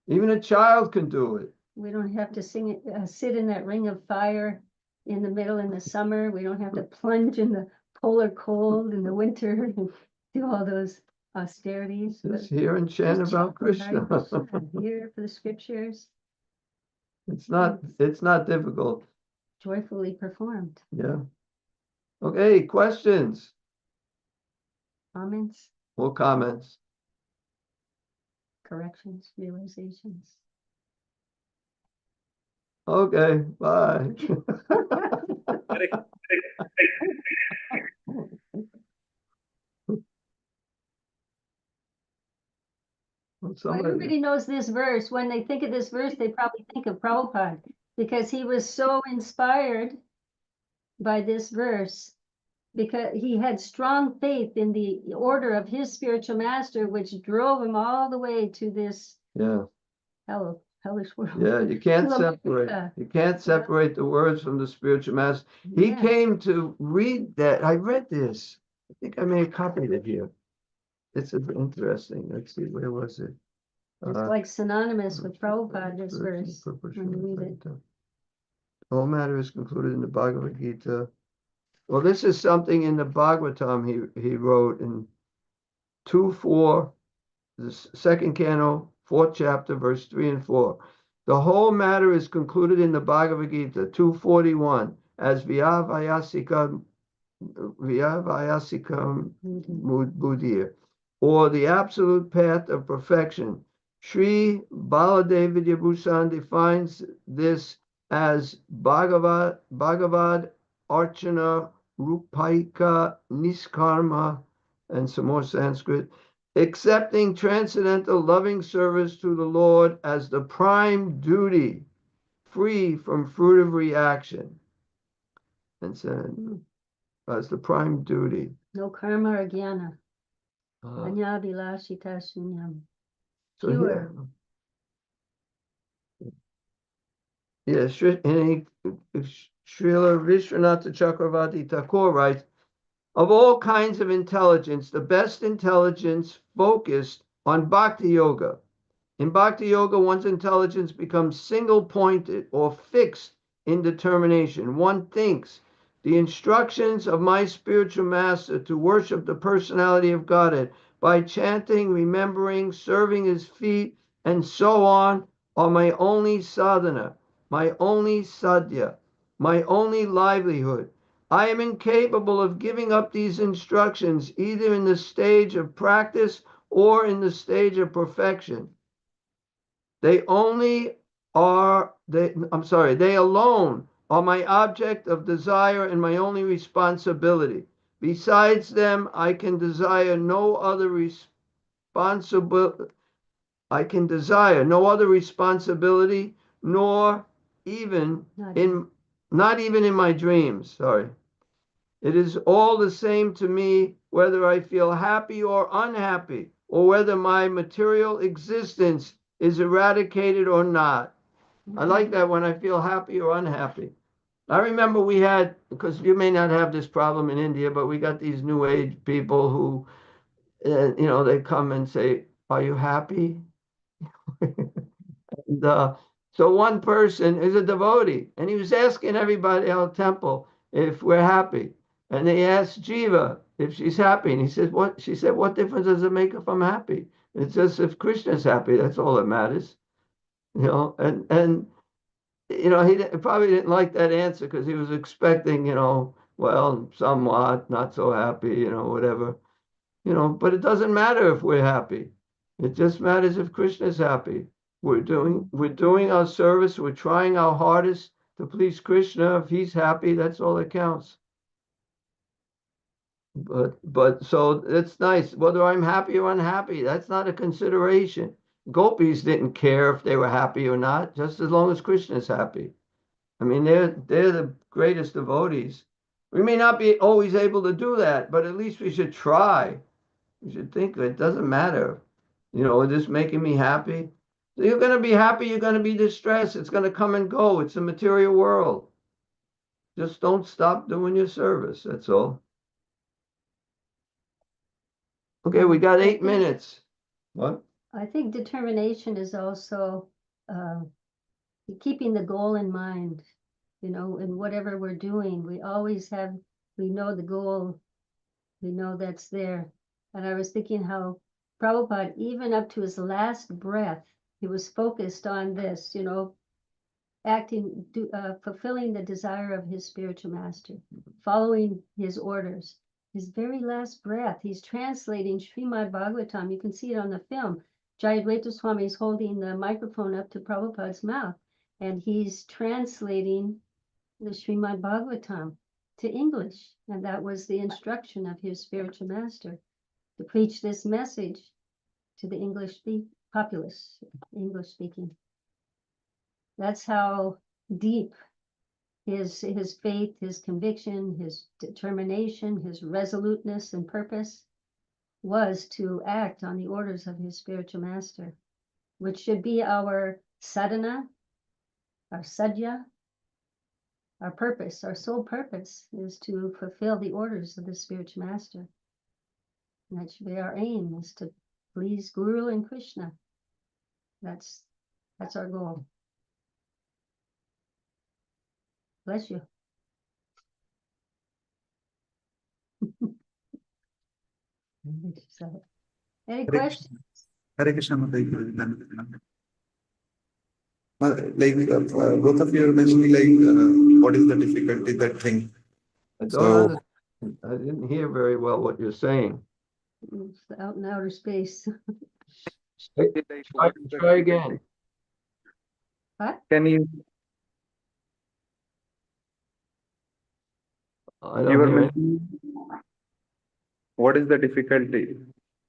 Even a child can do it. We don't have to sit in that ring of fire in the middle in the summer. We don't have to plunge in the polar cold in the winter and do all those austerities. Just hear and chant about Krishna. Hear for the scriptures. It's not difficult. Joyfully performed. Yeah. Okay, questions? Comments? Or comments? Corrections, realizations. Okay, bye. Everybody knows this verse. When they think of this verse, they probably think of Prabhupada because he was so inspired by this verse because he had strong faith in the order of his spiritual master, which drove him all the way to this hellish world. Yeah, you can't separate. You can't separate the words from the spiritual master. He came to read that. I read this. I think I may have copied it here. It's interesting. Let's see, where was it? It's like synonymous with Prabhupada, this verse, when you read it. All matter is concluded in the Bhagavad Gita. Well, this is something in the Bhagavatam he wrote in 2:4, the second canto, 4th chapter, verse 3 and 4. The whole matter is concluded in the Bhagavad Gita, 2:41, as Vyavayasikam Buddhir, or the absolute path of perfection, Sri Baladev Vidyabhushan defines this as Bhagavad Archana Rupaika Niskarma, and some more Sanskrit, accepting transcendental loving service to the Lord as the prime duty, free from fruitive reaction. And so, as the prime duty. No karma or jnana. Uh, Anyabhilashita shunyam. so Pure. Yeah, Srila Vishwanath Chakravarti Thakur writes, of all kinds of intelligence, the best intelligence focused on Bhakti Yoga. In Bhakti Yoga, one's intelligence becomes single-pointed or fixed in determination. One thinks, the instructions of my spiritual master to worship the personality of Godhead by chanting, remembering, serving his feet, and so on are my only sadhana, my only sadhya, my only livelihood. I am incapable of giving up these instructions either in the stage of practice or in the stage of perfection. They alone are my object of desire and my only responsibility. Besides them, I can desire no other responsibility, nor even not even in my dreams. Sorry. It is all the same to me whether I feel happy or unhappy, or whether my material existence is eradicated or not. I like that, when I feel happy or unhappy. I remember we had, because you may not have this problem in India, but we got these new age people who, they come and say, are you happy? And, so one person is a devotee, and he was asking everybody at the temple if we're happy. And they asked Jiva if she's happy. And he said, what? She said, what difference does it make if I'm happy? It's just if Krishna's happy, that's all that matters. And he probably didn't like that answer because he was expecting, well, somewhat, not so happy, whatever. But it doesn't matter if we're happy. It just matters if Krishna's happy. We're doing our service. We're trying our hardest to please Krishna. If he's happy, that's all that counts. But so it's nice. Whether I'm happy or unhappy, that's not a consideration. Gopis didn't care if they were happy or not, just as long as Krishna's happy. I mean, they're the greatest devotees. We may not be always able to do that, but at least we should try. You should think it doesn't matter. Is this making me happy? So you're going to be happy, you're going to be distressed. It's going to come and go. It's a material world. Just don't stop doing your service. That's all. Okay, we got 8 minutes. What? I think determination is also keeping the goal in mind, in whatever we're doing. We know the goal, we know that's there. And I was thinking how Prabhupada, even up to his last breath, he was focused on this, fulfilling the desire of his spiritual master, following his orders. His very last breath, he's translating Srimad Bhagavatam. You can see it on the film. Jayadvaita Swami is holding the microphone up to Prabhupada's mouth, and he's translating the Srimad Bhagavatam to English. And that was the instruction of his spiritual master, to preach this message to the English populace, English speaking. That's how deep his faith, his conviction, his determination, his resoluteness and purpose was to act on the orders of his spiritual master, which should be our sadhana, our sadhya, our purpose, our sole purpose is to fulfill the orders of the spiritual master. And that should be our aim, is to please Guru and Krishna. That's our goal. Bless you. Any questions? Hare Krishna, Mataji. Both of you are mentioning what is the difficulty, that thing. I didn't hear very well what you're saying. It's out in outer space. Hey, Like, what is the try difficulty? again. What? Can you I you don't were hear it. mentioning what is the difficulty,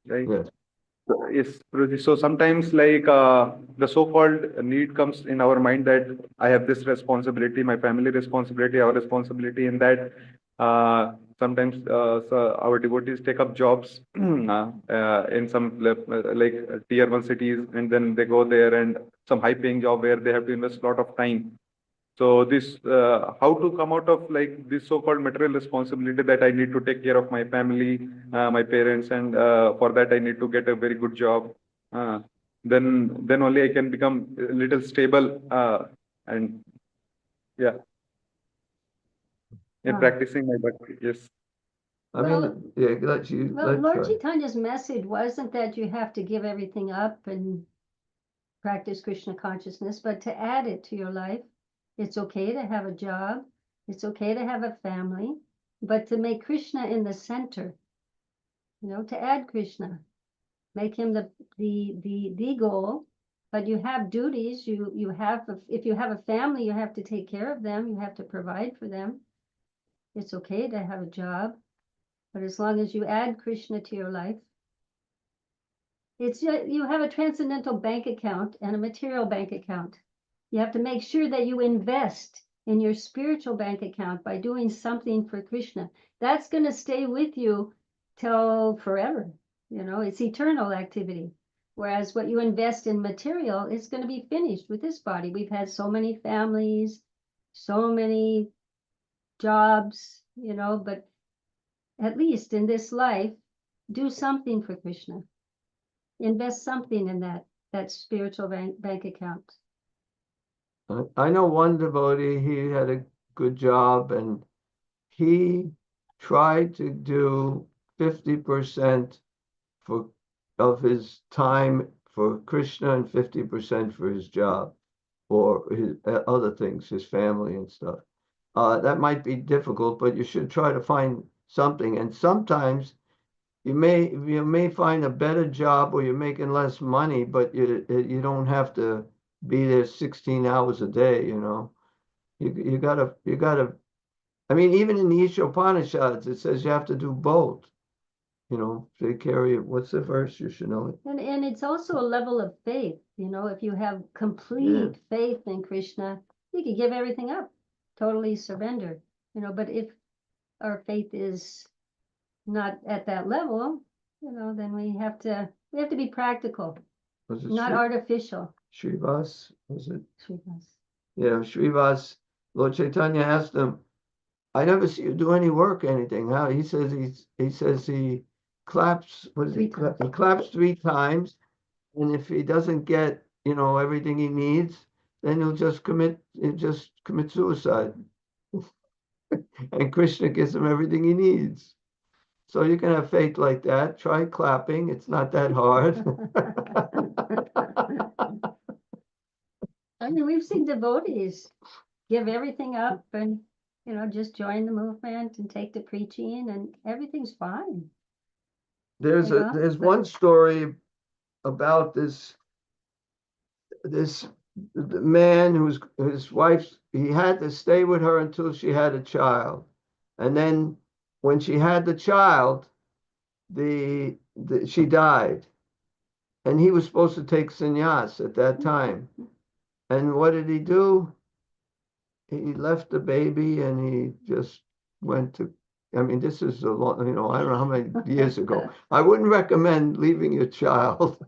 right? Yes. Yes, Ruchi. So sometimes like the so-called need comes in our mind that I have this responsibility, my family responsibility, our responsibility in that sometimes so our devotees take up jobs in some tier one cities, and then they go there and some high paying job where they have to invest a lot of time. So this, how to come out of like this so-called material responsibility that I need to take care of my family, my parents, and for that I need to get a very good job. Uh, then only I can become a little stable and yeah, in Ah. practicing my bhakti. Yes. I Well- mean, yeah, let you, Well, let's Lord try. Chaitanya's message wasn't that you have to give everything up and practice Krishna consciousness, but to add it to your life. It's okay to have a job. It's okay to have a family, but to make Krishna in the center, to add Krishna, make him the goal. But you have duties. You have, if you have a family, you have to take care of them. You have to provide for them. It's okay to have a job, but as long as you add Krishna to your life, you have a transcendental bank account and a material bank account. You have to make sure that you invest in your spiritual bank account by doing something for Krishna. That's going to stay with you till forever. It's eternal activity. Whereas what you invest in material is going to be finished with this body. We've had so many families, so many jobs, but at least in this life, do something for Krishna. Invest something in that spiritual bank account. I know one devotee, he had a good job and he tried to do 50% for of his time for Krishna and 50% for his job or his other things, his family and stuff. That might be difficult, but you should try to find something. And sometimes you may find a better job where you're making less money, but you don't have to be there 16 hours a day, You gotta. I mean, even in the Ishopanishads, it says you have to do both. They carry it. What's the verse? You should know it. And it's also a level of faith. If you have complete faith in Krishna, you can give everything up, totally surrender. But if our faith is not at that level, then we have to be practical, Was it not artificial. Srivas? Was it? Srivas. Yeah, Srivas. Lord Chaitanya asked him, I never see you do any work, anything. How he says he claps. What is Three he? times. He claps 3 times, and if he doesn't get everything he needs, then he'll just commit suicide. And Krishna gives him everything he needs. So you can have faith like that. Try clapping. It's not that hard. I mean, we've seen devotees give everything up and, just join the movement and take to preaching and everything's fine. There's Yeah. one story about this man whose his wife, he had to stay with her until she had a child. And then when she had the child, she died. And he was supposed to take sannyas at that time. And what did he do? He left the baby and he just went to, I mean, this is a long, I don't know how many years ago. I wouldn't recommend leaving your child,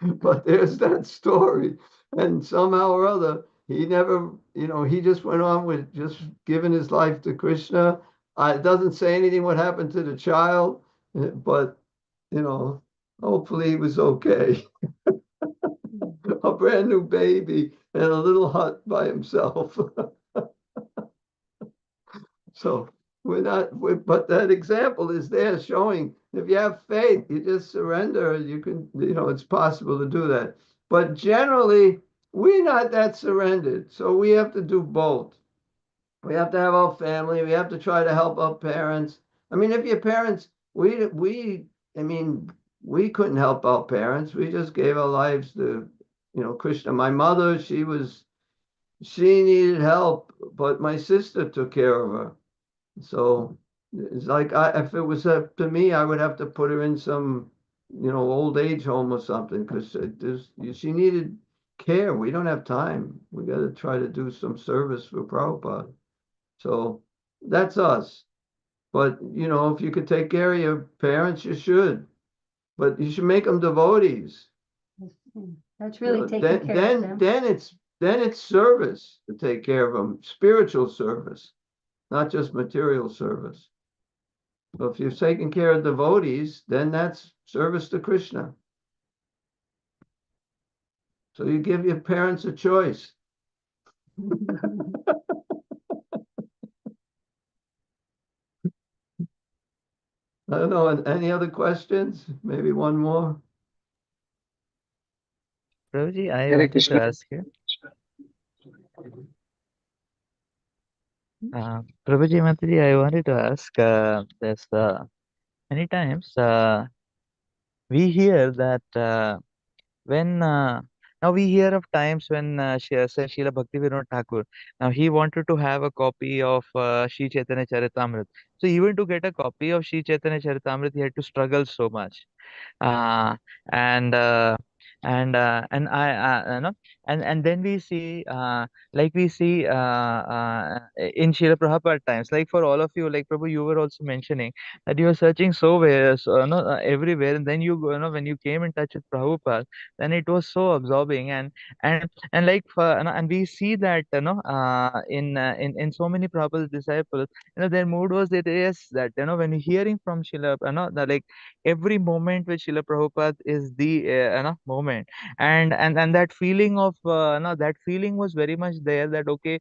but there's that story. And somehow or other, he never, he just went on with just giving his life to Krishna. It doesn't say anything what happened to the child, but, hopefully he was okay. A brand new baby in a little hut by himself. So but that example is there showing if you have faith, you just surrender, you can, it's possible to do that. But generally, we're not that surrendered. So we have to do both. We have to have our family. We have to try to help our parents. I mean, if your parents, I mean, we couldn't help our parents. We just gave our lives to, Krishna. My mother, she needed help, but my sister took care of her. So it's like if it was up to me, I would have to put her in some, old age home or something because she needed care. We don't have time. We got to try to do some service for Prabhupada. So that's us. But if you could take care of your parents, you should. But you should make them devotees. That's really taking then care of them. then it's service to take care of them, spiritual service, not just material service. So if you're taking care of devotees, then that's service to Krishna. So you give your parents a choice. I don't know. Any other questions? Maybe one more. Prabhuji, I Hare wanted to Krishna. ask you. Prabhuji, Mataji, I wanted to ask this. Many times we hear that when now we hear of times when Srila Bhaktivinoda Thakur, now he wanted to have a copy of Shri Chaitanya Charitamrita. So even to get a copy of Shri Chaitanya Charitamrita, he had to struggle so much. uh, and uh, and I you know and then we see like we see in Srila Prabhupada times, like for all of you, like Prabhu, you were also mentioning that you were searching everywhere, and then when you came in touch with Prabhupada, then it was so absorbing. And like and we see that in so many Prabhupada's disciples, their mood was it is that when you're hearing from Srila like every moment with Srila Prabhupada is the moment. And that feeling of that feeling was very much there, that okay,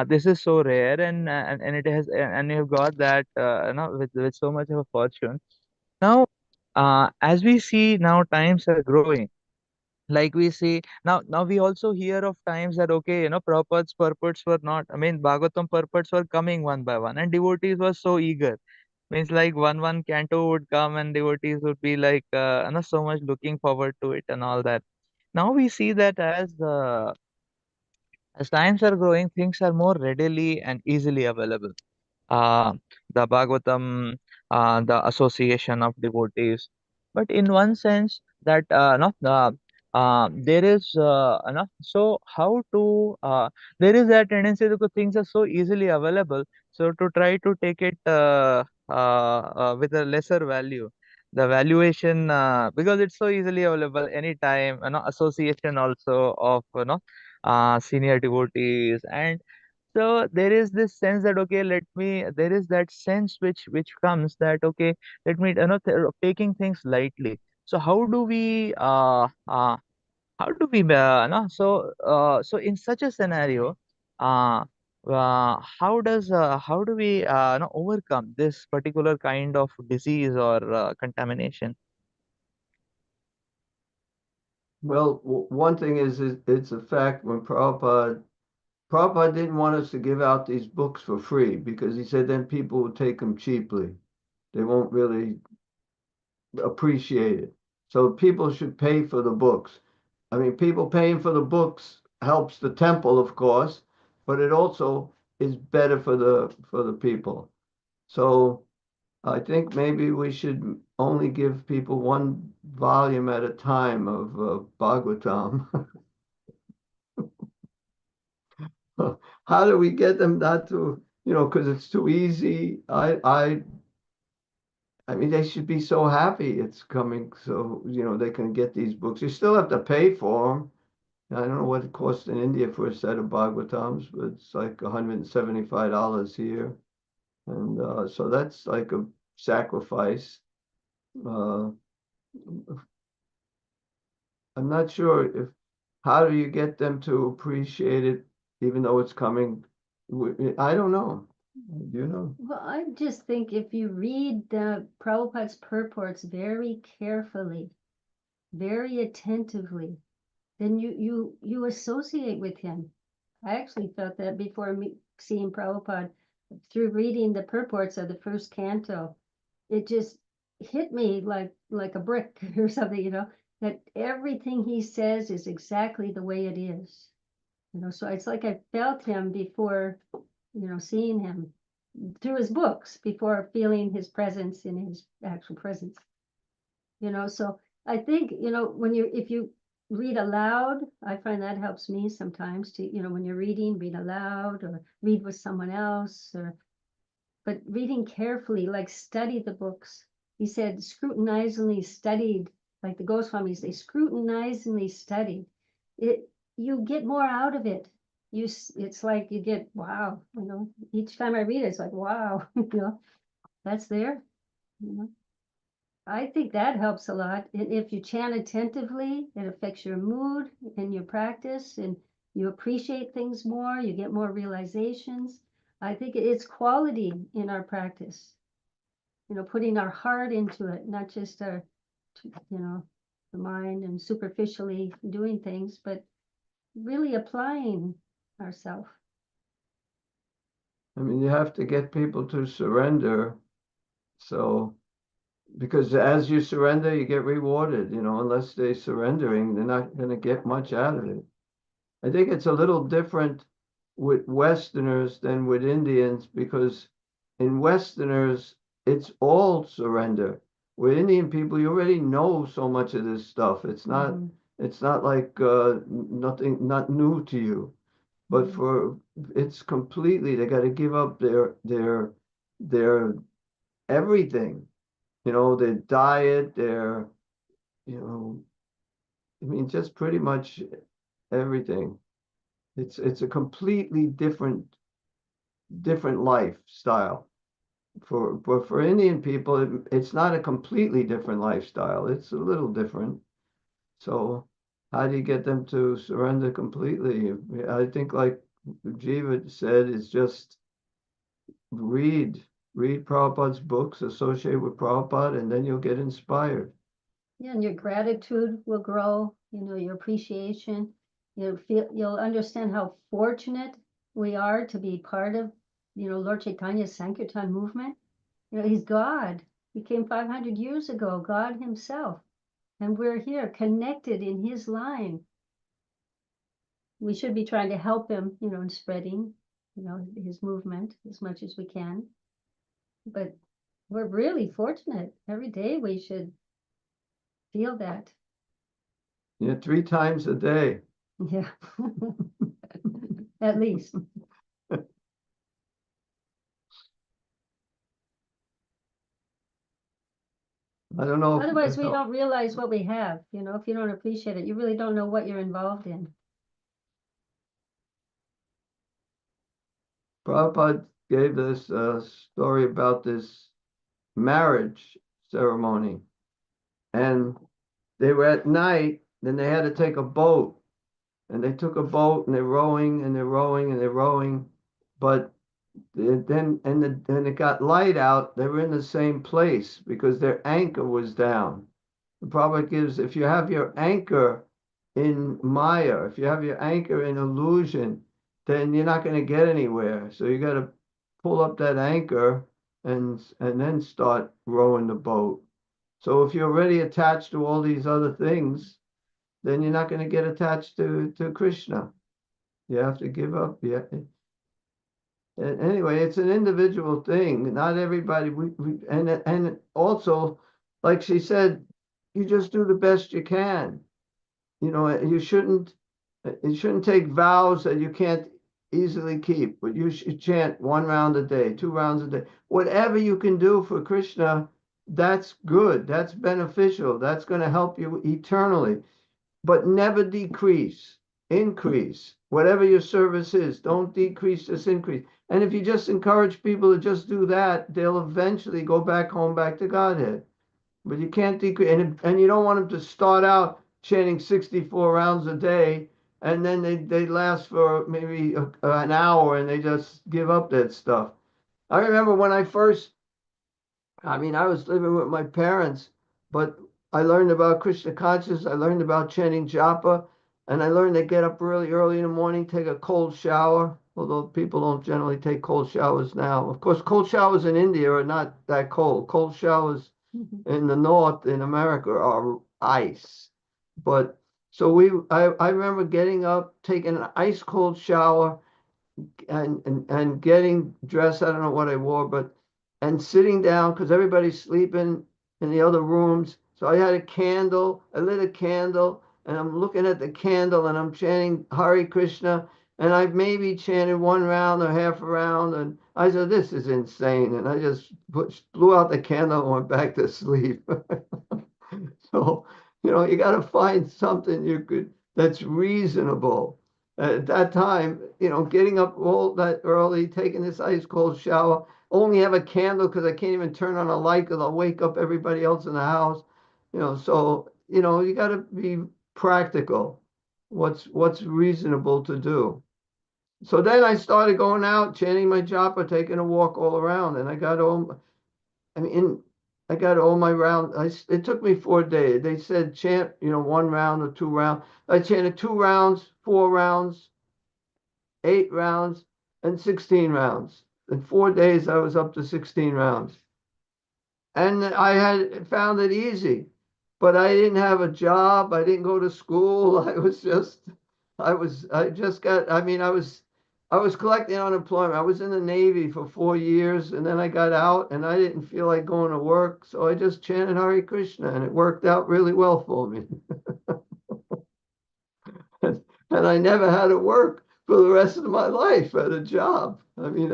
this is so rare, and it has, and you've got that with so much of a fortune. Now as we see, now times are growing, like we see now we also hear of times that okay, Prabhupada's purports were not, I mean, Bhagavatam purports were coming one by one, and devotees were so eager. Means like one canto would come and devotees would be like so much looking forward to it and all that. Now we see that as times are growing, things are more readily and easily available. uh, the Bhagavatam, the association of devotees. But in one sense, that no, there is so how to there is that tendency, because things are so easily available, so to try to take it with a lesser value. The valuation, because it's so easily available anytime, association also of senior devotees. And so there is this sense that okay, there is that sense which comes that okay, let me taking things lightly. So how do we no so in such a scenario, uh, how do we overcome this particular kind of disease or contamination? Well, one thing is it's a fact when Prabhupada didn't want us to give out these books for free because he said then people will take them cheaply. They won't really appreciate it. So people should pay for the books. I mean, people paying for the books helps the temple, of course, but it also is better for the people. So I think maybe we should only give people one volume at a time of Bhagavatam. How do we get them not to, because it's too easy. I mean, they should be so happy it's coming, so they can get these books. You still have to pay for them. I don't know what it costs in India for a set of Bhagavatams, but it's like $175 here, and so that's like a sacrifice. Uh, I'm not sure if how do you get them to appreciate it, even though it's coming. I don't know. Do you know? Well, I just think if you read the Prabhupada's purports very carefully, very attentively, then you associate with him. I actually felt that before seeing Prabhupada through reading the purports of the first canto. It just hit me like a brick or something, you know, that everything he says is exactly the way it is. You know, so it's like I felt him before, you know, seeing him through his books, before feeling his presence in his actual presence. You know, so I think, you know, if you read aloud, I find that helps me sometimes to, you know, when you're reading, read aloud or read with someone else, but reading carefully, like study the books. He said scrutinizingly studied, like the Goswamis, they scrutinizingly studied. You get more out of it. It's like you get, wow, you know, each time I read it, it's like, wow, you know, that's there, you know. I think that helps a lot. And if you chant attentively, it affects your mood and your practice, and you appreciate things more, you get more realizations. I think it's quality in our practice, you know, putting our heart into it, not just our, you know, the mind and superficially doing things, but really applying ourselves. I mean, you have to get people to surrender. So, because as you surrender, you get rewarded, you know, unless they're surrendering, they're not going to get much out of it. I think it's a little different with Westerners than with Indians, because in Westerners, it's all surrender. With Indian people, you already know so much of this stuff. It's not, Mhm. it's not like nothing, not new to you. But Mhm. for it's completely, they got to give up their everything, you know, their diet, their, you know, I mean, just pretty much everything. It's a completely different lifestyle. But for Indian people, it's not a completely different lifestyle. It's a little different. So how do you get them to surrender completely? I think, like Jiva said, is just read Prabhupada's books, associate with Prabhupada, and then you'll get inspired. Yeah, and your gratitude will grow, you know, your appreciation. You'll understand how fortunate we are to be part of, you know, Lord Chaitanya's Sankirtan movement. You know, he's God. He came 500 years ago, God himself. And we're here connected in his line. We should be trying to help him, you know, in spreading, you know, his movement as much as we can. But we're really fortunate. Every day we should feel that. Yeah, 3 times a day. Yeah. At least. I don't know. Otherwise, we don't realize what we have. You know, if you don't appreciate it, you really don't know what you're involved in. Prabhupada gave this story about this marriage ceremony, and they were at night, then they had to take a boat, and they took a boat and they're rowing and they're rowing and they're rowing, but when it got light out, they were in the same place because their anchor was down. The Prabhupada gives, if you have your anchor in Maya, if you have your anchor in illusion, then you're not going to get anywhere. So you got to pull up that anchor and then start rowing the boat. So if you're already attached to all these other things, then you're not going to get attached to Krishna. You have to give up. Yeah. And anyway, it's an individual thing. Not everybody. And also, like she said, you just do the best you can. You know, you shouldn't take vows that you can't easily keep. But you should chant 1 round a day, 2 rounds a day, whatever you can do for Krishna. That's good. That's beneficial. That's going to help you eternally. But never decrease, increase. Whatever your service is, don't decrease, just increase. And if you just encourage people to just do that, they'll eventually go back home, back to Godhead. But you can't decrease, and you don't want them to start out chanting 64 rounds a day, and then they last for maybe an hour, and they just give up that stuff. I remember when I was living with my parents, but I learned about Krishna consciousness. I learned about chanting japa, and I learned to get up really early in the morning, take a cold shower, although people don't generally take cold showers now. Of course, cold showers in India are not that cold. Cold showers in the north in America are ice. But so I remember getting up, taking an ice cold shower, and getting dressed. I don't know what I wore, but and sitting down because everybody's sleeping in the other rooms. So I had a candle. I lit a candle, and I'm looking at the candle, and I'm chanting Hare Krishna. And I maybe chanted one round or half a round, and I said, "This is insane." And I just blew out the candle and went back to sleep. So, you got to find something that's reasonable. At that time, getting up all that early, taking this ice cold shower, only have a candle because I can't even turn on a light because I'll wake up everybody else in the house. So, you got to be practical. What's reasonable to do? So then I started going out, chanting my japa, taking a walk all around, and I got home. I mean, I got all my rounds. It took me 4 days. They said chant, 1 round or 2 rounds. I chanted 2 rounds, 4 rounds, 8 rounds, and 16 rounds. In 4 days, I was up to 16 rounds. And I had found it easy, but I didn't have a job. I didn't go to school. I was collecting unemployment. I was in the Navy for 4 years, and then I got out, and I didn't feel like going to work. So I just chanted Hare Krishna, and it worked out really well for me. And I never had to work for the rest of my life at a job. I mean,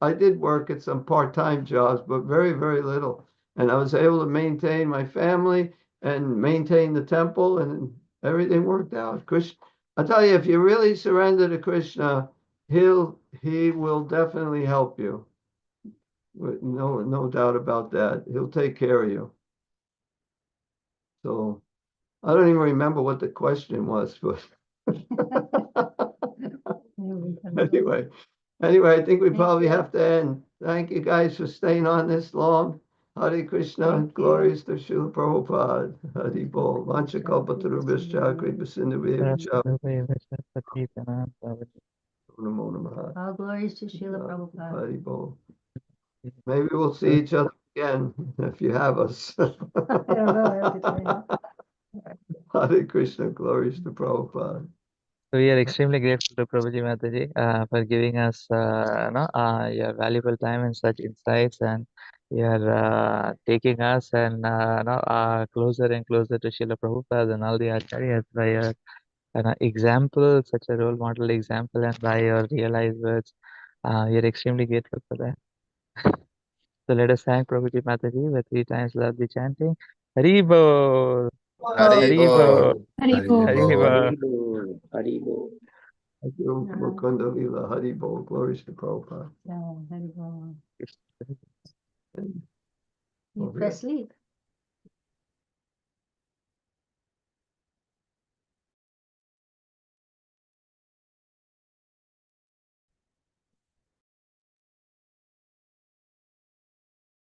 I did work at some part-time jobs, but very, very little. And I was able to maintain my family and maintain the temple, and everything worked out. Krishna, I tell you, if you really surrender to Krishna, he will definitely help you. No doubt about that. He'll take care of you. So I don't even remember what the question was, but anyway, I think we probably have to end. Thank you guys for staying on this long. Hare Krishna, Thank you. glories to Srila Prabhupada. Hare Bol. Vancha kalpatarubhascha kripasindavevacha. Namo namaha. All glories to Srila Prabhupada. Hare Bol. Maybe we'll see each other again if you have us. I don't know. I have to find out. Hare Krishna, glories to Prabhupada. So we are extremely grateful to Prabhuji Mataji for giving us your valuable time and such insights, and you are taking us and closer and closer to Srila Prabhupada and all the acharyas by your example, such a role model example, and by your realized words. We are extremely grateful for that. So let us thank Prabhuji Mataji with 3 times loudly chanting Hari Bol, Hari Bol, Hari Bol. Haribo. Thank you, Mukunda Lila, Hare Bol, glories to Prabhupada. Yeah, Hari Bol. And You press leave.